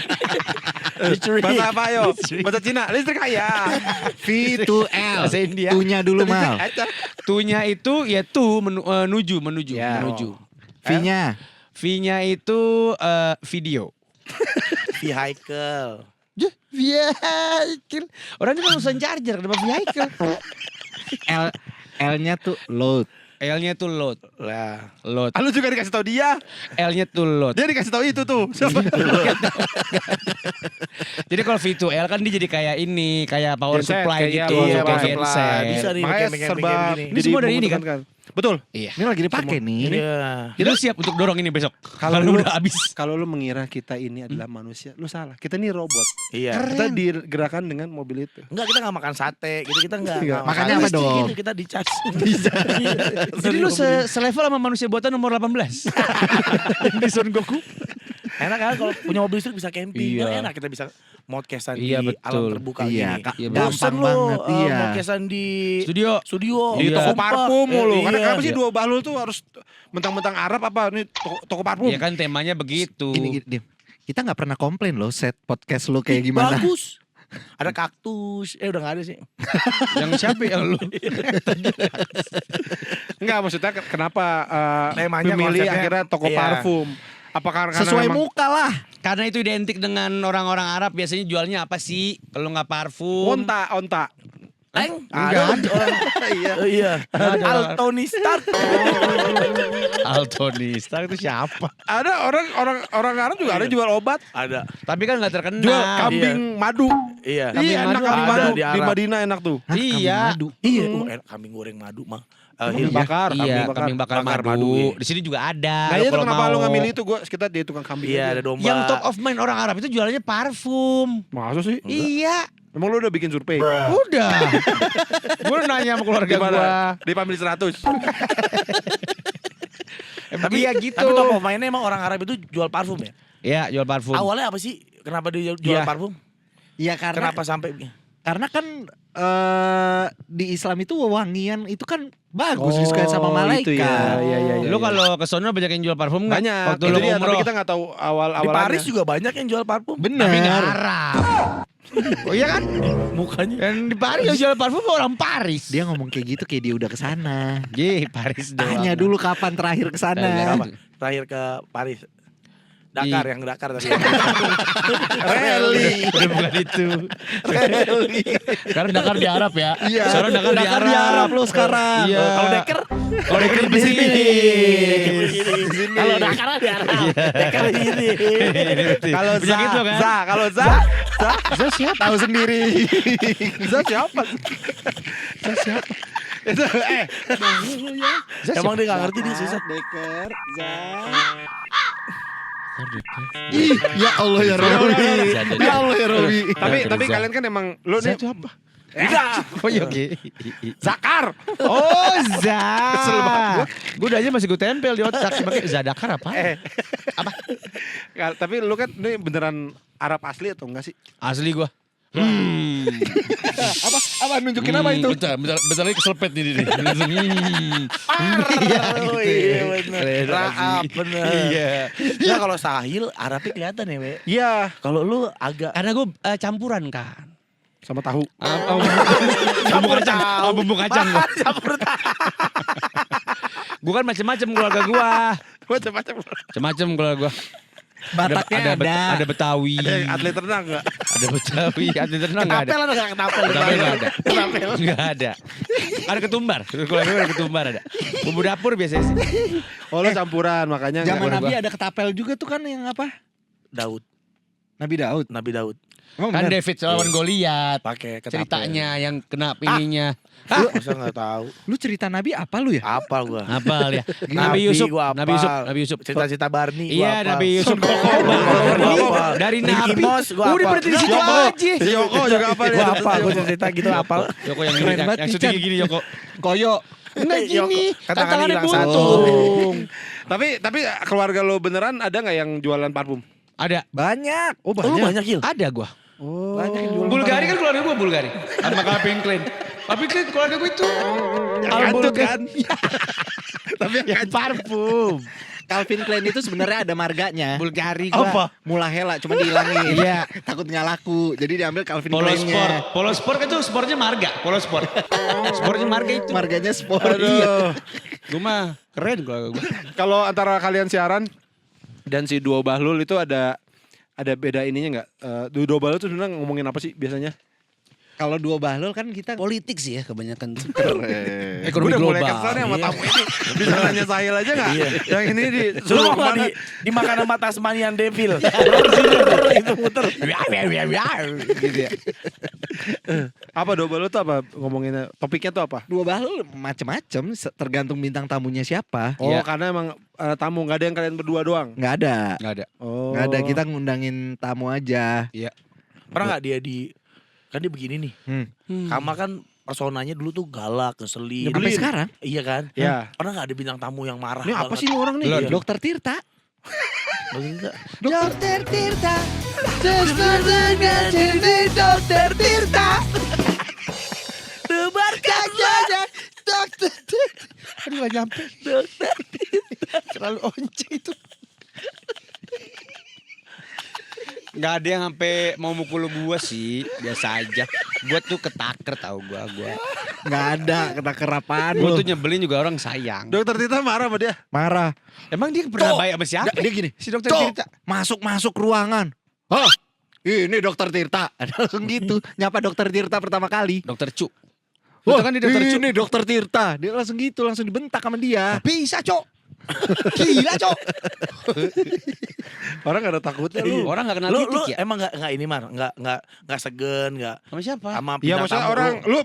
Listrik. Bahasa apa yo? Bahasa Cina. Listrik kaya. V2L. Bahasa India. Tunya dulu, Mal. Tu-nya itu ya menuju. Ya. V-nya. V-nya itu video. Vehicle. Vehicle. Orang ini kan urusan charger, kenapa vehicle? L L-nya tuh load. L-nya tuh load. Lah. Load. Lu juga dikasih tahu dia. L-nya tuh load. Dia dikasih tahu itu tuh. Siapa? Jadi kalau V2L kan dia jadi kayak ini, kayak power Genset, supply kayak gitu, iya, power kayak supply. genset. Bisa nih Makanya bikin serba gini. Ini semua dari ini kan? membutuhkan. Betul. Iya. Ini lagi dipakai nih. Iya. Kita siap untuk dorong ini besok. Kalau lu- udah habis. Kalau lu mengira kita ini adalah manusia, lu salah. Kita ini robot. Iya. Kita digerakkan dengan mobil itu. Enggak, kita enggak makan sate gitu, kita enggak. Enggak. Makanya apa dong? Gitu, kita dicas. Jadi lu selevel sama manusia buatan nomor 18. Yang di Son Goku. Enak kan kalau punya mobil listrik bisa camping. Iya. Kan enak kita bisa podcastan Iya, di alam betul. terbuka Iya, gini. Kak, Iya, gampang Bosen lo banget. Iya. podcastan di Studio. studio. Di Iya. toko Sumpah. parfum mulu. Karena Iya. kenapa sih dua bahlul tuh harus mentang-mentang Arab apa ini toko parfum? Ya kan temanya begitu. Gini, Dim. Kita nggak pernah komplain loh set podcast lu kayak gimana. Bagus. Ada kaktus. Udah gak ada sih. Yang siapa yang lu? Enggak, maksudnya kenapa Temanya, memilih konsepnya. akhirnya toko Iya. parfum? Apakah karena Sesuai memang muka lah. Karena itu identik dengan orang-orang Arab biasanya jualnya apa sih? Kalau nggak parfum. onta? Leng? Enggak. Iya. Iya. Altoni Start. Altonista itu siapa? Ada orang Arab juga ada jual obat. Ada. Tapi kan nggak terkenal. Jual kambing madu. Iya. Iya, enak kambing ada madu di di Arab. Madinah enak tuh. Hah, Iya. kambing madu. Iya, enak kambing goreng madu mah. Kambing bakar, Iya, kambing bakar madu. iya. Di sini juga ada. Nah itu kalau kenapa mau. lu ngambil itu? Kita di tukang kambing Iya, aja. ada domba. Yang top of mind orang Arab itu jualannya parfum. Masa sih? Iya. Emang lu udah bikin survei? Udah. Gue nanya sama keluarga Di mana? gue. Di Pamil 100. Tapi ya gitu. Tapi top of mind-nya emang orang Arab itu jual parfum ya? Iya, jual parfum. Awalnya apa sih? Kenapa dia jual Iya. parfum? Iya karena Kenapa sampai kan di Islam itu wewangian itu kan bagus disukai sama malaikat. itu ya. Iya. Lu kalau ke sono banyak yang jual parfum nggak? Banyak. Waktu Itu lu dia, tapi umroh. kita nggak tahu di awal-awalnya. Paris juga banyak yang jual parfum? Tapi nggak Bener. Arab. Oh iya kan? Mukanya. Yang di Paris yang jual parfum orang Paris. Dia ngomong kayak gitu kayak dia udah kesana. Paris doang. Tanya dulu kapan terakhir kesana. Apa? Terakhir ke Paris. Dakar, yang Dakar tadi. Rally. Udah bukan itu. Sekarang Dakar di Arab ya. Iya. Sekarang Dakar di Dakar Arab. di Arab lo sekarang. Iya. Kalau Deker? Kalau Dakar di sini. Kalau Dakar di Arab. Deker di sini. Kalau Bisa gitu kan? Kalau Za siapa? Tahu sendiri. Za siapa? Itu Emang dia gak ngerti dia susah. Deker, Ih, ya Allah ya Robi. Ya Allah ya Robi. tapi kalian kan emang lu nih apa? Enggak. Oh iya oke. Zakar. Oh Za. Kesel banget Gue udah aja masih gue tempel di otak sebagai Zadakar apa? Apa? Tapi lu kan ini beneran Arab asli atau enggak sih? Asli gue. Apa nunjukin apa itu? Bentar lagi keselpet nih. Oh iya bener. Raab bener. Iya. Nah kalau Sahil Arabnya kelihatan ya, We. Iya. Kalau lu agak Karena gue campuran kan. Sama tahu. Bumbu kacang gue. Gue kan macem-macem keluarga gue. Macam-macam. Macem-macem keluarga gue. Bataknya ada. Ada Betawi. Ada yang atlet renang enggak? Ada Betawi. Atlet renang nggak ada. ketapel ada gak ketapel? Ketapel nggak ada. Nggak ada. Ada ketumbar. Keluarga gue ada ketumbar ada. Bumbu dapur biasanya sih. Oh lu campuran makanya Zaman enggak. Nabi ada ketapel juga tuh kan yang apa? Daud. Nabi Daud. Nabi Daud. Oh, Kan bener. David lawan Goliat. Pakai ketapel. Ceritanya yang kena ininya. Masa gak tahu? Lu cerita Nabi apa lu ya? Apal gua. Hafal ya. Nabi Yusuf. gua Nabi Yusuf. hafal. Nabi Yusuf. Cerita-cerita Barney gua Iya hafal. Nabi Yusuf. hafal. Dari Mickey Nabi. Mouse gua Udah hafal. berarti di situ Yoko. aja. Yoko juga apa Gua hafal, gua cerita gitu hafal. Yoko yang Keren gini, banget, yang Chan. syuting gini Yoko. Koyo. Enggak gini. Kan tangannya Tangannya hilang satu. buntung. Tapi keluarga lo beneran ada enggak yang jualan parfum? Ada. Banyak. Oh Oh, lu banyak Hil? Ada gua. Banyak yang jualan. Bulgari kan keluarga gue Bulgari. Sama Calvin Klein. Calvin Klein keluarga gue itu. Kantut kan? Tapi yang parfum. Calvin Klein itu sebenarnya ada marganya. Bulgari gua. Apa? Mulahela cuma dihilangin. Iya. Takut nggak laku. Jadi diambil Calvin Polo Klein-nya. Sport. Polo Sport kan itu sportnya marga. Polo Sport. Sportnya marga itu. Marganya sport. Iya. Gue mah keren keluarga gue. Kalau antara kalian siaran dan si Duo Bahlul itu ada beda ininya enggak? Duo Bahlul itu sebenarnya ngomongin apa sih biasanya? Kalau dua bahlul kan kita Politik sih ya kebanyakan tuh. Keren. Ekonomi Gue udah mulai global. kesana sama Iya. tamu ini. Bisa nanya Sahil aja gak? Yang ini di Lu suruh mau nggak kemana? dimakan sama Tasmanian Devil? Itu muter. Gitu ya. Apa double lu tuh apa ngomonginnya? Topiknya tuh apa? dua bahlul macem-macem tergantung bintang tamunya siapa. Oh Iya. karena emang tamu gak ada yang kalian berdua doang? Nggak ada. Nggak ada. Oh. Nggak ada, kita ngundangin tamu aja. Pernah nggak dia kan dia begini nih. Hmm. Kama kan personanya dulu tuh galak, ngeselin. Sampai sekarang. Iya kan? Ya. Pernah nggak ada bintang tamu yang marah Ini apa banget? sih ini orang nih? Iya. Dokter Tirta. Maksudnya, Dokter Tirta. Dokter Tirta. Debarkan Dokter Tirta. Aduh gak nyampe. Terlalu once itu. Gak ada yang sampai mau mukul gua sih, biasa aja. Gua tuh ketaker tau gua. Nggak ada kena kerapaan Gua lu. tuh nyebelin juga orang sayang. Dokter Tita marah sama dia. Marah. Emang dia pernah baik sama siapa? Dia gini. Si dokter Cok, Tirta. masuk ruangan. Hah? Ini dokter Tirta. Ada langsung gitu. Nyapa dokter Tirta pertama kali. Dokter Cu. Wah, Itu kan dia dokter Cu. ini dokter Tirta. Dia langsung gitu, langsung dibentak sama dia. Bisa Cok. Gila Cok. Orang gak ada takutnya lu. Orang gak kenal lu titik ya? emang nggak ini Mar, nggak segen, nggak Sama siapa? sama Iya bintang maksudnya tamu orang lu.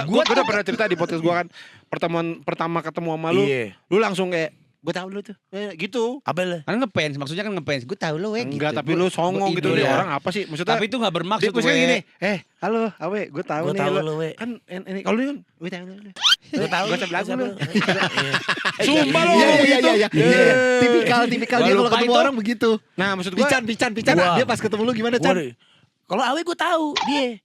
gua udah pernah cerita di podcast gua kan pertemuan pertama ketemu sama lu, Iya. lu langsung kayak gue tahu lu tuh, gitu. Apa lah? Kan ngefans, maksudnya kan ngefans. Gue tahu lo Enggak, gitu. tapi lu songong gitu Iya. nih orang apa sih? Maksudnya Tapi itu gak bermaksud dia maksudnya we. gini, halo, Awe, gue tahu Gua nih tahu lu. lu, we. Kan ini kalau lu kan, gue tahu lu. Gue tahu. Gua sebelah siapa lu. Iya. Sumpah lu Iya, ngomong iya, gitu. iya, iya. Iya. Tipikal Gua dia kalau lupa ketemu itu. orang begitu. Nah, maksud gua Pican. Wah. Dia pas ketemu lu gimana, Chan? Kalau Awe gue tahu dia.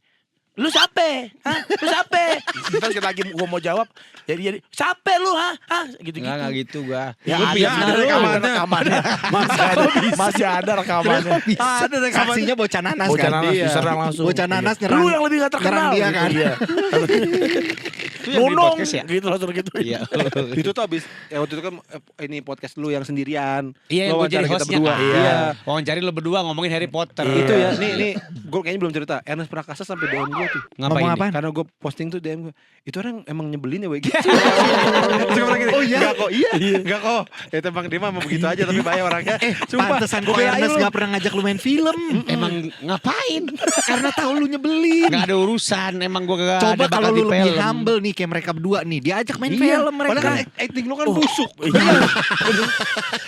Lu siapa? Hah? Lu siapa? Ntar lagi gua mau jawab, jadi siapa lu? Hah? Gitu-gitu. Enggak gitu gua. Ya Gua ada, biasa ada lu. rekamannya. Masih ada rekamannya. ada rekaman. Saksinya bocah nanas Bocah kan? nanas Iya. diserang langsung. Bocah nanas Iya. nyerang. Lu yang lebih gak terkenal. nyerang dia gitu, kan? Iya. Itu yang di Nunung. podcast ya? Gitu langsung gitu. Iya. Itu tuh abis waktu itu kan ini podcast lu yang sendirian. Iya, Lu gue jadi wawancara kita hostnya. berdua. Iya. Wawancari lo berdua ngomongin Harry Potter. Itu ya. Nih gue kayaknya belum cerita. Ernest Prakasa sampai DM gue tuh. Ngapain? Ngomong nih? apaan? Karena gue posting tuh DM gue. Itu orang emang nyebelin ya we gitu. Terus gue bilang gini, Oh iya? Enggak kok, iya. Enggak kok. Itu emang dia mah begitu aja tapi bahaya orangnya. Sumpah. Pantesan Gua kok belain Ernest lu. gak pernah ngajak lu main film. Emang ngapain? Karena tahu lu nyebelin. Gak ada urusan. Emang gue gak Coba ada kalau bakat lu di lebih film. humble nih kayak mereka berdua nih, diajak main Iya. film mereka. Padahal kan acting lu kan busuk.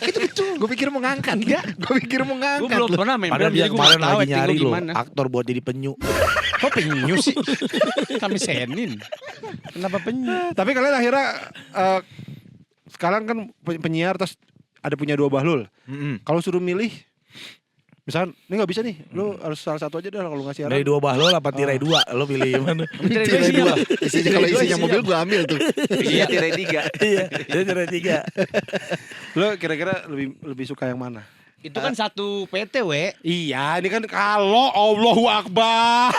Itu betul. Gue pikir mau ngangkat. Gue pikir mau Gue ngangkat. belum lu. pernah main Padahal film. dia Jadi gue kemarin gak tahu lagi acting nyari gue lo gimana. aktor buat jadi penyu. Kok penyu sih? Kami senin. Kenapa penyu? Tapi kalian akhirnya sekarang kan penyiar terus ada punya dua bahlul. Kalau suruh milih misal ini nggak bisa nih, lu harus salah satu aja dah kalau nggak siaran. Dari 2 bahlul apa tirai 2? Lo pilih yang mana? Tirai dua. Isinya kalau isinya mobil gue ambil tuh. Iya tirai 3. Iya, dia tirai 3. Lu kira-kira lebih suka yang mana? Itu kan satu PT we. Iya, ini kan kalau Allahu Akbar.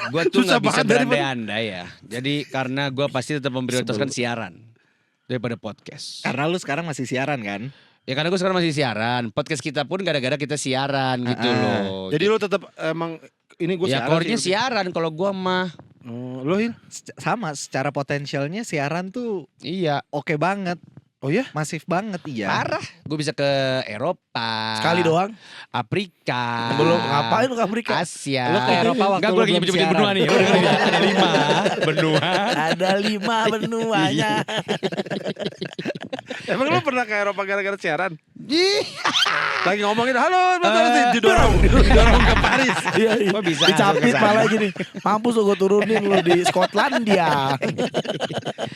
Gue tuh Susah gak bisa banget dari berandai-andai ya. Jadi karena gue pasti tetap memprioritaskan siaran daripada podcast. Karena lu sekarang masih siaran kan? Ya karena gue sekarang masih siaran. Podcast kita pun gara-gara kita siaran gitu loh. Jadi lu tetap emang ini gue ya siaran core-nya sih. siaran kalau gue mah. Lu Hil? Sama secara potensialnya siaran tuh Iya. oke banget. Oh ya? Masif banget iya. Parah. Gue bisa ke Eropa. Sekali doang. Afrika. Belum ngapain lu ke Afrika? Asia. Lu ke Eropa waktu Enggak, lu gue lagi belum nyebut-nyebutin siaran. benua nih. Lu dengerin ya. Ada 5 benua. Ada 5 benuanya. Emang lu pernah ke Eropa gara-gara siaran? Ih. Lagi ngomongin halo, didorong ke Paris. Iya, iya. Kok bisa Dicapit kesana? malah gini. Mampus lu gue turunin lu di Skotlandia.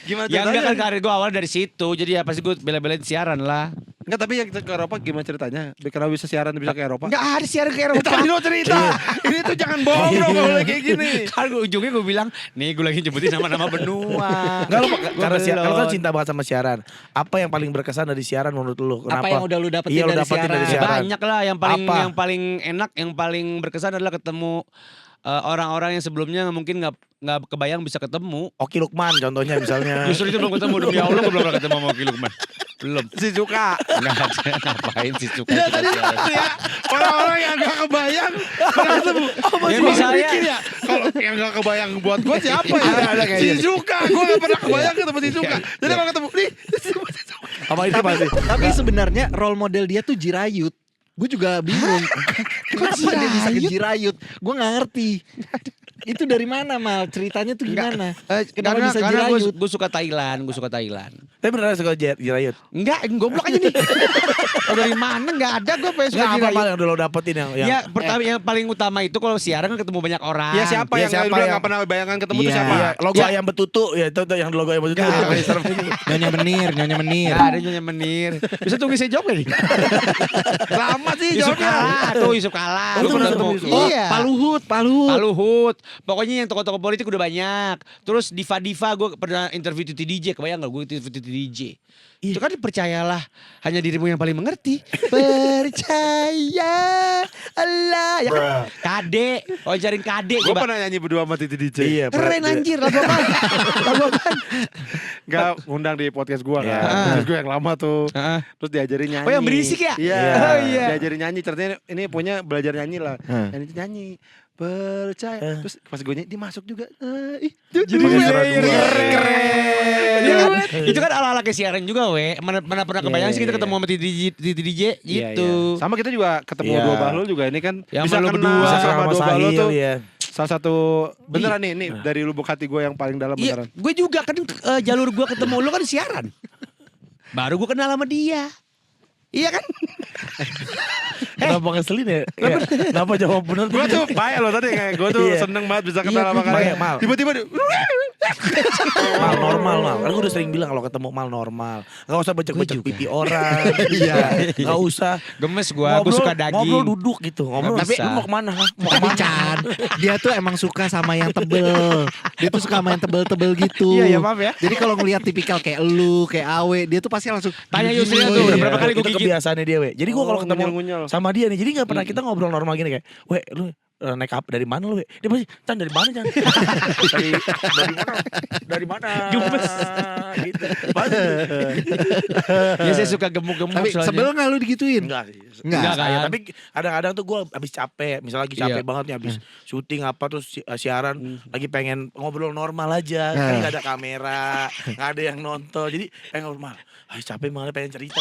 Gimana Ya enggak kan ceritanya? karir gue awal dari situ. Jadi ya pasti gue bela-belain siaran lah. Enggak, tapi yang ke Eropa gimana ceritanya? Kenapa bisa siaran bisa ke Eropa? Enggak ada siaran ke Ya, Eropa. tadi lo cerita. Ini tuh jangan bohong dong kalau kayak gini. Kan ujungnya gue bilang, nih gue lagi nyebutin nama-nama benua. Enggak lu Gua karena siaran, lu kan belum. cinta banget sama siaran. Apa yang paling berkesan dari siaran menurut lu? Kenapa? Apa yang udah lu dapetin Iya, lu dari dapetin dari siaran? siaran. Banyak lah Apa? yang paling enak, yang paling berkesan adalah ketemu orang-orang yang sebelumnya mungkin nggak kebayang bisa ketemu. Oki Lukman contohnya misalnya. Justru itu belum ketemu, demi Allah gue belum pernah ketemu sama Oki Lukman. Belum. Si Suka. Enggak ada. Ngapain si Suka? Ya tadi ya orang-orang yang gak kebayang pernah ketemu. Ya, Gua misalnya- mikir ya, kalau yang gak kebayang buat gue siapa ya? Ada Si kayaknya. Suka, gue gak pernah kebayang ketemu si Suka. Jadi kalau ketemu nih, si Suka. Apa itu pasti? Tapi sebenarnya role model dia tuh Jirayut. Gue juga bingung. Kenapa dia bisa ke Jirayut? Gue gak ngerti. Itu dari mana Mal? Ceritanya tuh gimana? Kenapa bisa Karena Jirayut? gue suka Thailand, Tapi beneran suka Jirayut. Enggak, goblok aja nih. Oh, dari mana? Enggak ada gue pengen suka Enggak apa Jirayut. mal yang udah lo dapetin yang Ya pertama yang paling utama itu kalau siaran kan ketemu banyak orang. Ya siapa Ya, yang siapa lu bilang yang- gak pernah bayangkan ketemu tuh Iya. siapa? Iya, logo ayam betutu ya itu tuh yang logo ayam betutu. Nggak. Itu serem ini. Nyonya Menir, Nyonya Menir. Nggak ada Nyonya Menir. Bisa tunggu saya jawab gak nih? Lama sih Yusuf jawabnya. Kala tuh Yusuf Kala. Lu pernah ketemu Yusuf? Oh, Iya. Pak Luhut, Pak Luhut. Pak Luhut. Pokoknya yang tokoh-tokoh politik udah banyak. Terus diva-diva gue pernah interview Titi DJ. Kebayang gak gue interview Titi DJ? Itu kan percayalah hanya dirimu yang paling mengerti. Percaya Allah. Ya kan? Kade. Wajarin Kade. Gue Coba. pernah nyanyi berdua sama Titi DJ. Iya, Keren anjir. Lagu apaan? Lagu apaan? Gak ngundang di podcast gue kan. Iya. Podcast gue yang lama tuh. Heeh. Terus diajarin nyanyi. Oh, yang berisik ya? Iya. Oh, iya. Diajarin nyanyi. Ternyata ini punya belajar nyanyi lah. Nyanyi. Percaya. Terus pas gue nyanyi dia masuk juga. Jadi keren. Ya kan? Itu kan ala-ala kayak siaran juga we. Mana pernah kebayang sih kita ketemu sama Titi DJ Iya, gitu. iya. Sama kita juga ketemu Iya. Dua Bahlul juga ini kan Yang bisa sama lu kenal berdua. sama Dua Bahlul tuh. ya. Salah satu beneran nih dari lubuk hati gue yang paling dalam Iya, beneran. gue juga kan jalur gue ketemu lu kan siaran. Baru gue kenal sama dia. Iya kan? Kenapa ngeselin ya? Ya, kenapa jawab bener? Gue tuh baik loh tadi kayak gue tuh Iya. seneng banget bisa kenal Iya, sama gua kalian. juga. Mal. Tiba-tiba dia, Mal normal mal. Kan gue udah sering bilang kalau ketemu mal normal. Gak usah becek-becek Gua juga. pipi orang. Iya. Gak usah. Gemes gue suka daging. Ngobrol duduk gitu. Ngobrol. Nggak Tapi bisa. lu mau kemana? Mau Tapi kemana? Chan, dia tuh emang suka sama yang tebel. Dia tuh suka sama yang tebel-tebel gitu. Iya, ya, maaf ya. Jadi kalau ngelihat tipikal kayak lu, kayak Awe, dia tuh pasti langsung Tanya Yusril gini, tuh, iya. berapa kali gue Itu gigit. kebiasaannya dia, we. Jadi gue kalau ketemu ngunyel-ngunyel. sama dia nih, jadi gak pernah kita ngobrol normal gini kayak, we lu naik apa dari mana lu, we? Dia pasti, Chan dari mana, Chan? dari mana? Dari mana? Gemes. Gitu. Pasti. Ya saya suka gemuk-gemuk Tapi soalnya. sebel gak lu digituin? Enggak sih. Enggak, kan? Saya, tapi kadang-kadang tuh gue abis capek, misalnya lagi capek Iya. banget nih abis syuting apa terus siaran, lagi pengen ngobrol normal aja, kan gak ada kamera, gak ada yang nonton, jadi pengen ngobrol, capek banget pengen cerita.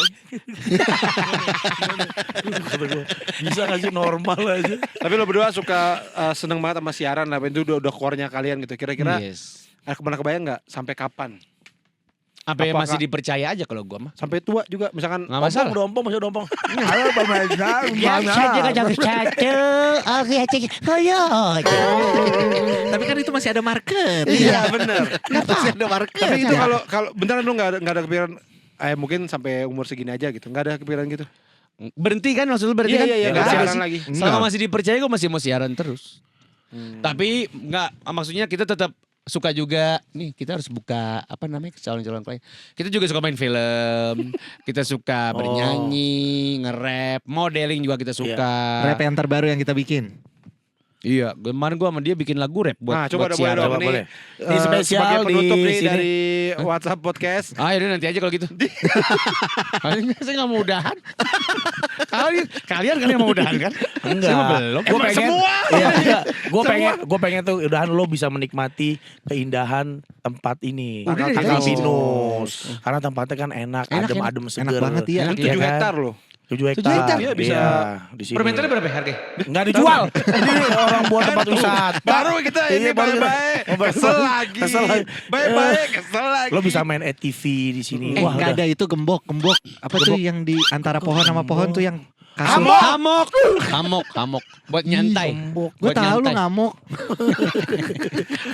Bisa gak sih normal aja? Tapi lo berdua suka seneng banget sama siaran lah. Itu udah core-nya kalian gitu. Kira-kira Yes. pernah kebayang nggak sampai kapan? Apa yang Apakah- masih dipercaya aja kalau gue mah. Sampai tua juga misalkan. Nggak masalah. Dompong, masih dompong. Halo Pak Mazhar, Ya, saya jangan satu. Oke, cek. Tapi kan itu masih ada market. Iya bener. Masih ada market. Tapi itu kalau beneran lu nggak ada kepikiran. Mungkin sampai umur segini aja gitu. Nggak ada kepikiran gitu. Berhenti kan maksud lu berhenti kan? Iya, Nggak nggak ada siaran sih. lagi. Selama masih dipercaya gue masih mau siaran terus. Tapi nggak, maksudnya kita tetap suka juga. Nih kita harus buka apa namanya calon-calon klien. Kita juga suka main film. Kita suka bernyanyi, nge-rap, modeling juga kita suka. Rap yang terbaru yang kita bikin. Iya, kemarin gue sama dia bikin lagu rap buat Nah coba buat udah boleh siaran. dong Coba nih. boleh. Ini spesial sebagai penutup di nih sini. dari WhatsApp podcast. Ah yaudah nanti aja kalau gitu. Saya gak mau udahan. Kalian kan yang mau udahan kan? Enggak. Saya mah belum. Gue pengen. semua. Iya, gue pengen tuh udahan lo bisa menikmati keindahan tempat ini. Udah deh, Tanggal guys. Pinus. Karena tempatnya kan enak, adem-adem seger. Enak banget iya. Ini 7 hektar loh. 7 hektar. 7 hektar? Iya, bisa. Di sini. Per meternya berapa ya harganya? Enggak dijual. Ini orang buat tempat wisata. Baru kita ini Iya, baru kita- baik-baik. Oh, baru- Kesel lagi. Kesel lagi. Baik-baik kesel lagi. Lo bisa main ATV di sini. Wah, Enggak udah. ada itu gembok. Apa tuh yang di antara pohon sama pohon tuh yang kasur. Hamok. Buat nyantai. Gue Buat tahu lu nyantai. ngamuk.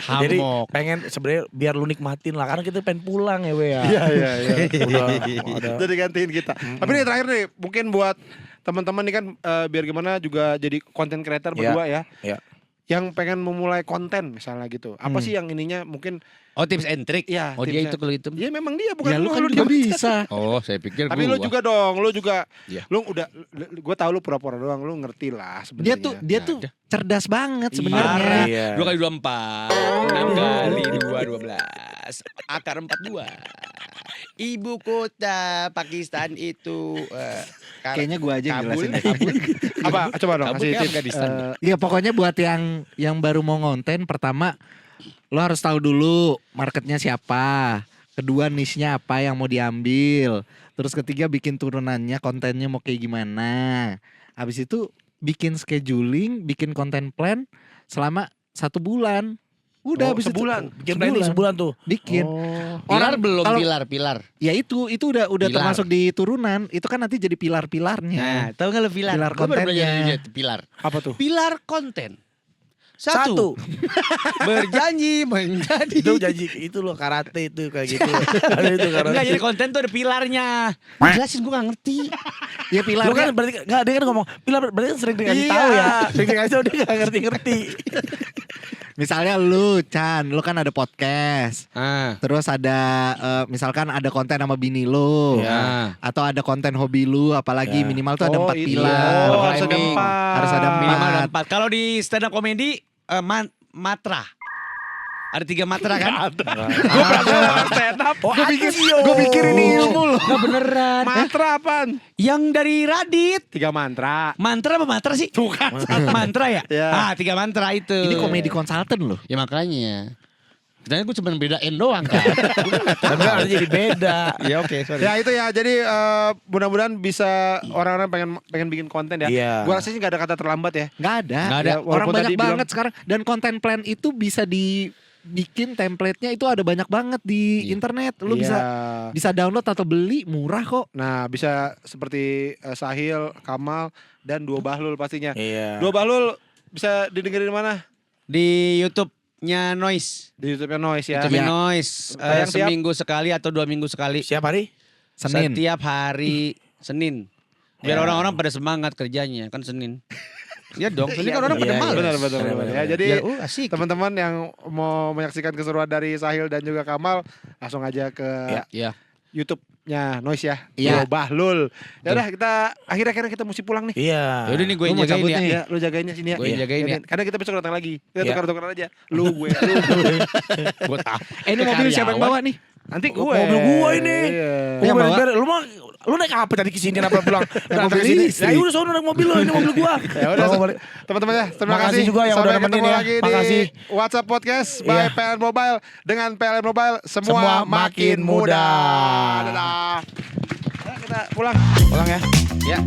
Jadi Hamok. pengen sebenarnya biar lu nikmatin lah karena kita pengen pulang ya we ya. Iya. Udah ada. Udah digantiin kita. Tapi nih terakhir nih, mungkin buat teman-teman nih kan biar gimana juga jadi content creator Iya. berdua ya. Iya. Yang pengen memulai konten misalnya gitu. Apa sih yang ininya mungkin Oh tips and trick. ya Oh dia tipsnya. itu kalau itu. Ya memang dia bukan Ya lu kan juga dia- bisa. Oh saya pikir Tapi lu juga dong, lu juga Iya. lu udah gue tahu lu pura-pura doang, lu ngerti lah sebenarnya. Dia tuh cerdas banget sebenarnya. Iya. 2 kali 2 4. 6 kali 2 12. Akar 42. Ibu kota Pakistan itu Kayaknya gua aja yang Kabul. jelasin deh. Apa? Coba dong Kabul kasih kayak tips. Afghanistan. Iya pokoknya buat yang baru mau ngonten, pertama lo harus tahu dulu marketnya siapa. Kedua niche-nya apa yang mau diambil. Terus ketiga bikin turunannya, kontennya mau kayak gimana. Habis itu bikin scheduling, bikin konten plan selama 1 bulan. Udah habis sebulan. itu Bikin planning sebulan tuh. bikin. Pilar belum kalau- pilar. Ya itu udah Pilar. termasuk di turunan. Itu kan nanti jadi pilar-pilarnya. Nah, tahu nggak lo pilar? Pilar Gua baru kontennya. belajar itu pilar. Apa tuh? Pilar konten. Satu. Berjanji menjadi. Itu janji itu loh karate itu kayak gitu. Ada itu karate. Enggak, jadi konten tuh ada pilarnya. Jelasin gue gak ngerti. Ya Lu pilarnya kan berarti enggak dia kan ngomong pilar berarti kan sering dikasih Iya. tahu ya. Sering dikasih tahu dia enggak ngerti-ngerti. misalnya lu Chan, lu kan ada podcast. Ah. Terus ada misalkan ada konten sama bini lu. Ya. Atau ada konten hobi lu, apalagi Ya. minimal tuh ada 4 itu. pilar. Oh, harus ada Framing. 4. Harus ada Minimal ada 4. 4. Kalau di stand up comedy matra. Ada 3 matra kan? Gue pernah stand up. Gue pikir ini ilmu loh. Enggak beneran. Mantra apaan? Yang dari Radit. 3 mantra. Mantra apa matra sih? Bukan. Mantra ya? Ya. 3 mantra itu. Ini komedi konsultan loh. Ya makanya. Ternyata gue cuma bedain doang kan. Tapi kan ada jadi beda. Ya oke, sorry. Ya itu ya. Jadi mudah-mudahan bisa orang-orang pengen bikin konten ya. Iya. Gua rasa sih gak ada kata terlambat ya. Nggak ada. Nggak ada. Ya, Orang walaupun banyak tadi bilang- banget sekarang. Dan konten plan itu bisa dibikin template-nya itu ada banyak banget di internet. Lu Iya. bisa download atau beli, murah kok. Nah bisa seperti Sahil, Kamal, dan Dua Bahlul pastinya. Iya. Dua Bahlul bisa didengerin di mana? Di YouTube-nya Noise. Di YouTube-nya Noise ya. YouTube-nya Iya. Noise. Tayang tiap- Seminggu sekali atau 2 minggu sekali. Siapa hari? Senin. Setiap hari Senin. Biar Ya. orang-orang pada semangat kerjanya kan Senin. Iya dong, Senin kan orang pada Iya, malas. Benar benar Benar, benar. benar, Ya benar. jadi Ya, asik. teman-teman yang mau menyaksikan keseruan dari Sahil dan juga Kamal langsung aja ke Ya. YouTube-nya Noise ya. Iya. Dua Bahlul. Ya udah kita akhirnya kita mesti pulang nih. Iya. Yaudah nih gue Lu yang mau jagain cabut ya. nih? Ya, lu jagainnya sini ya. Gue yang jagain ya. Karena kita besok datang lagi. Kita Iya. tukar-tukaran aja. Lu gue. Gue tahu. Ini mobil siapa yang bawa nih? Nanti gue. Mobil gua ini. Iya. Yang Gua bawa? beres-beres. Lu naik apa tadi kesini kenapa pulang? Datang mobil kesini. istri. Ya udah sono naik mobil lo, ini mobil gua. Ya udah teman-teman ya, terima Makasih kasih juga yang Sampai udah nemenin ketemu ya. lagi Makasih. di WhatsApp Podcast by Iya. PLN Mobile. Dengan PLN Mobile semua, Semua makin makin mudah. mudah. Dadah. Nah, kita pulang. Pulang ya. Ya.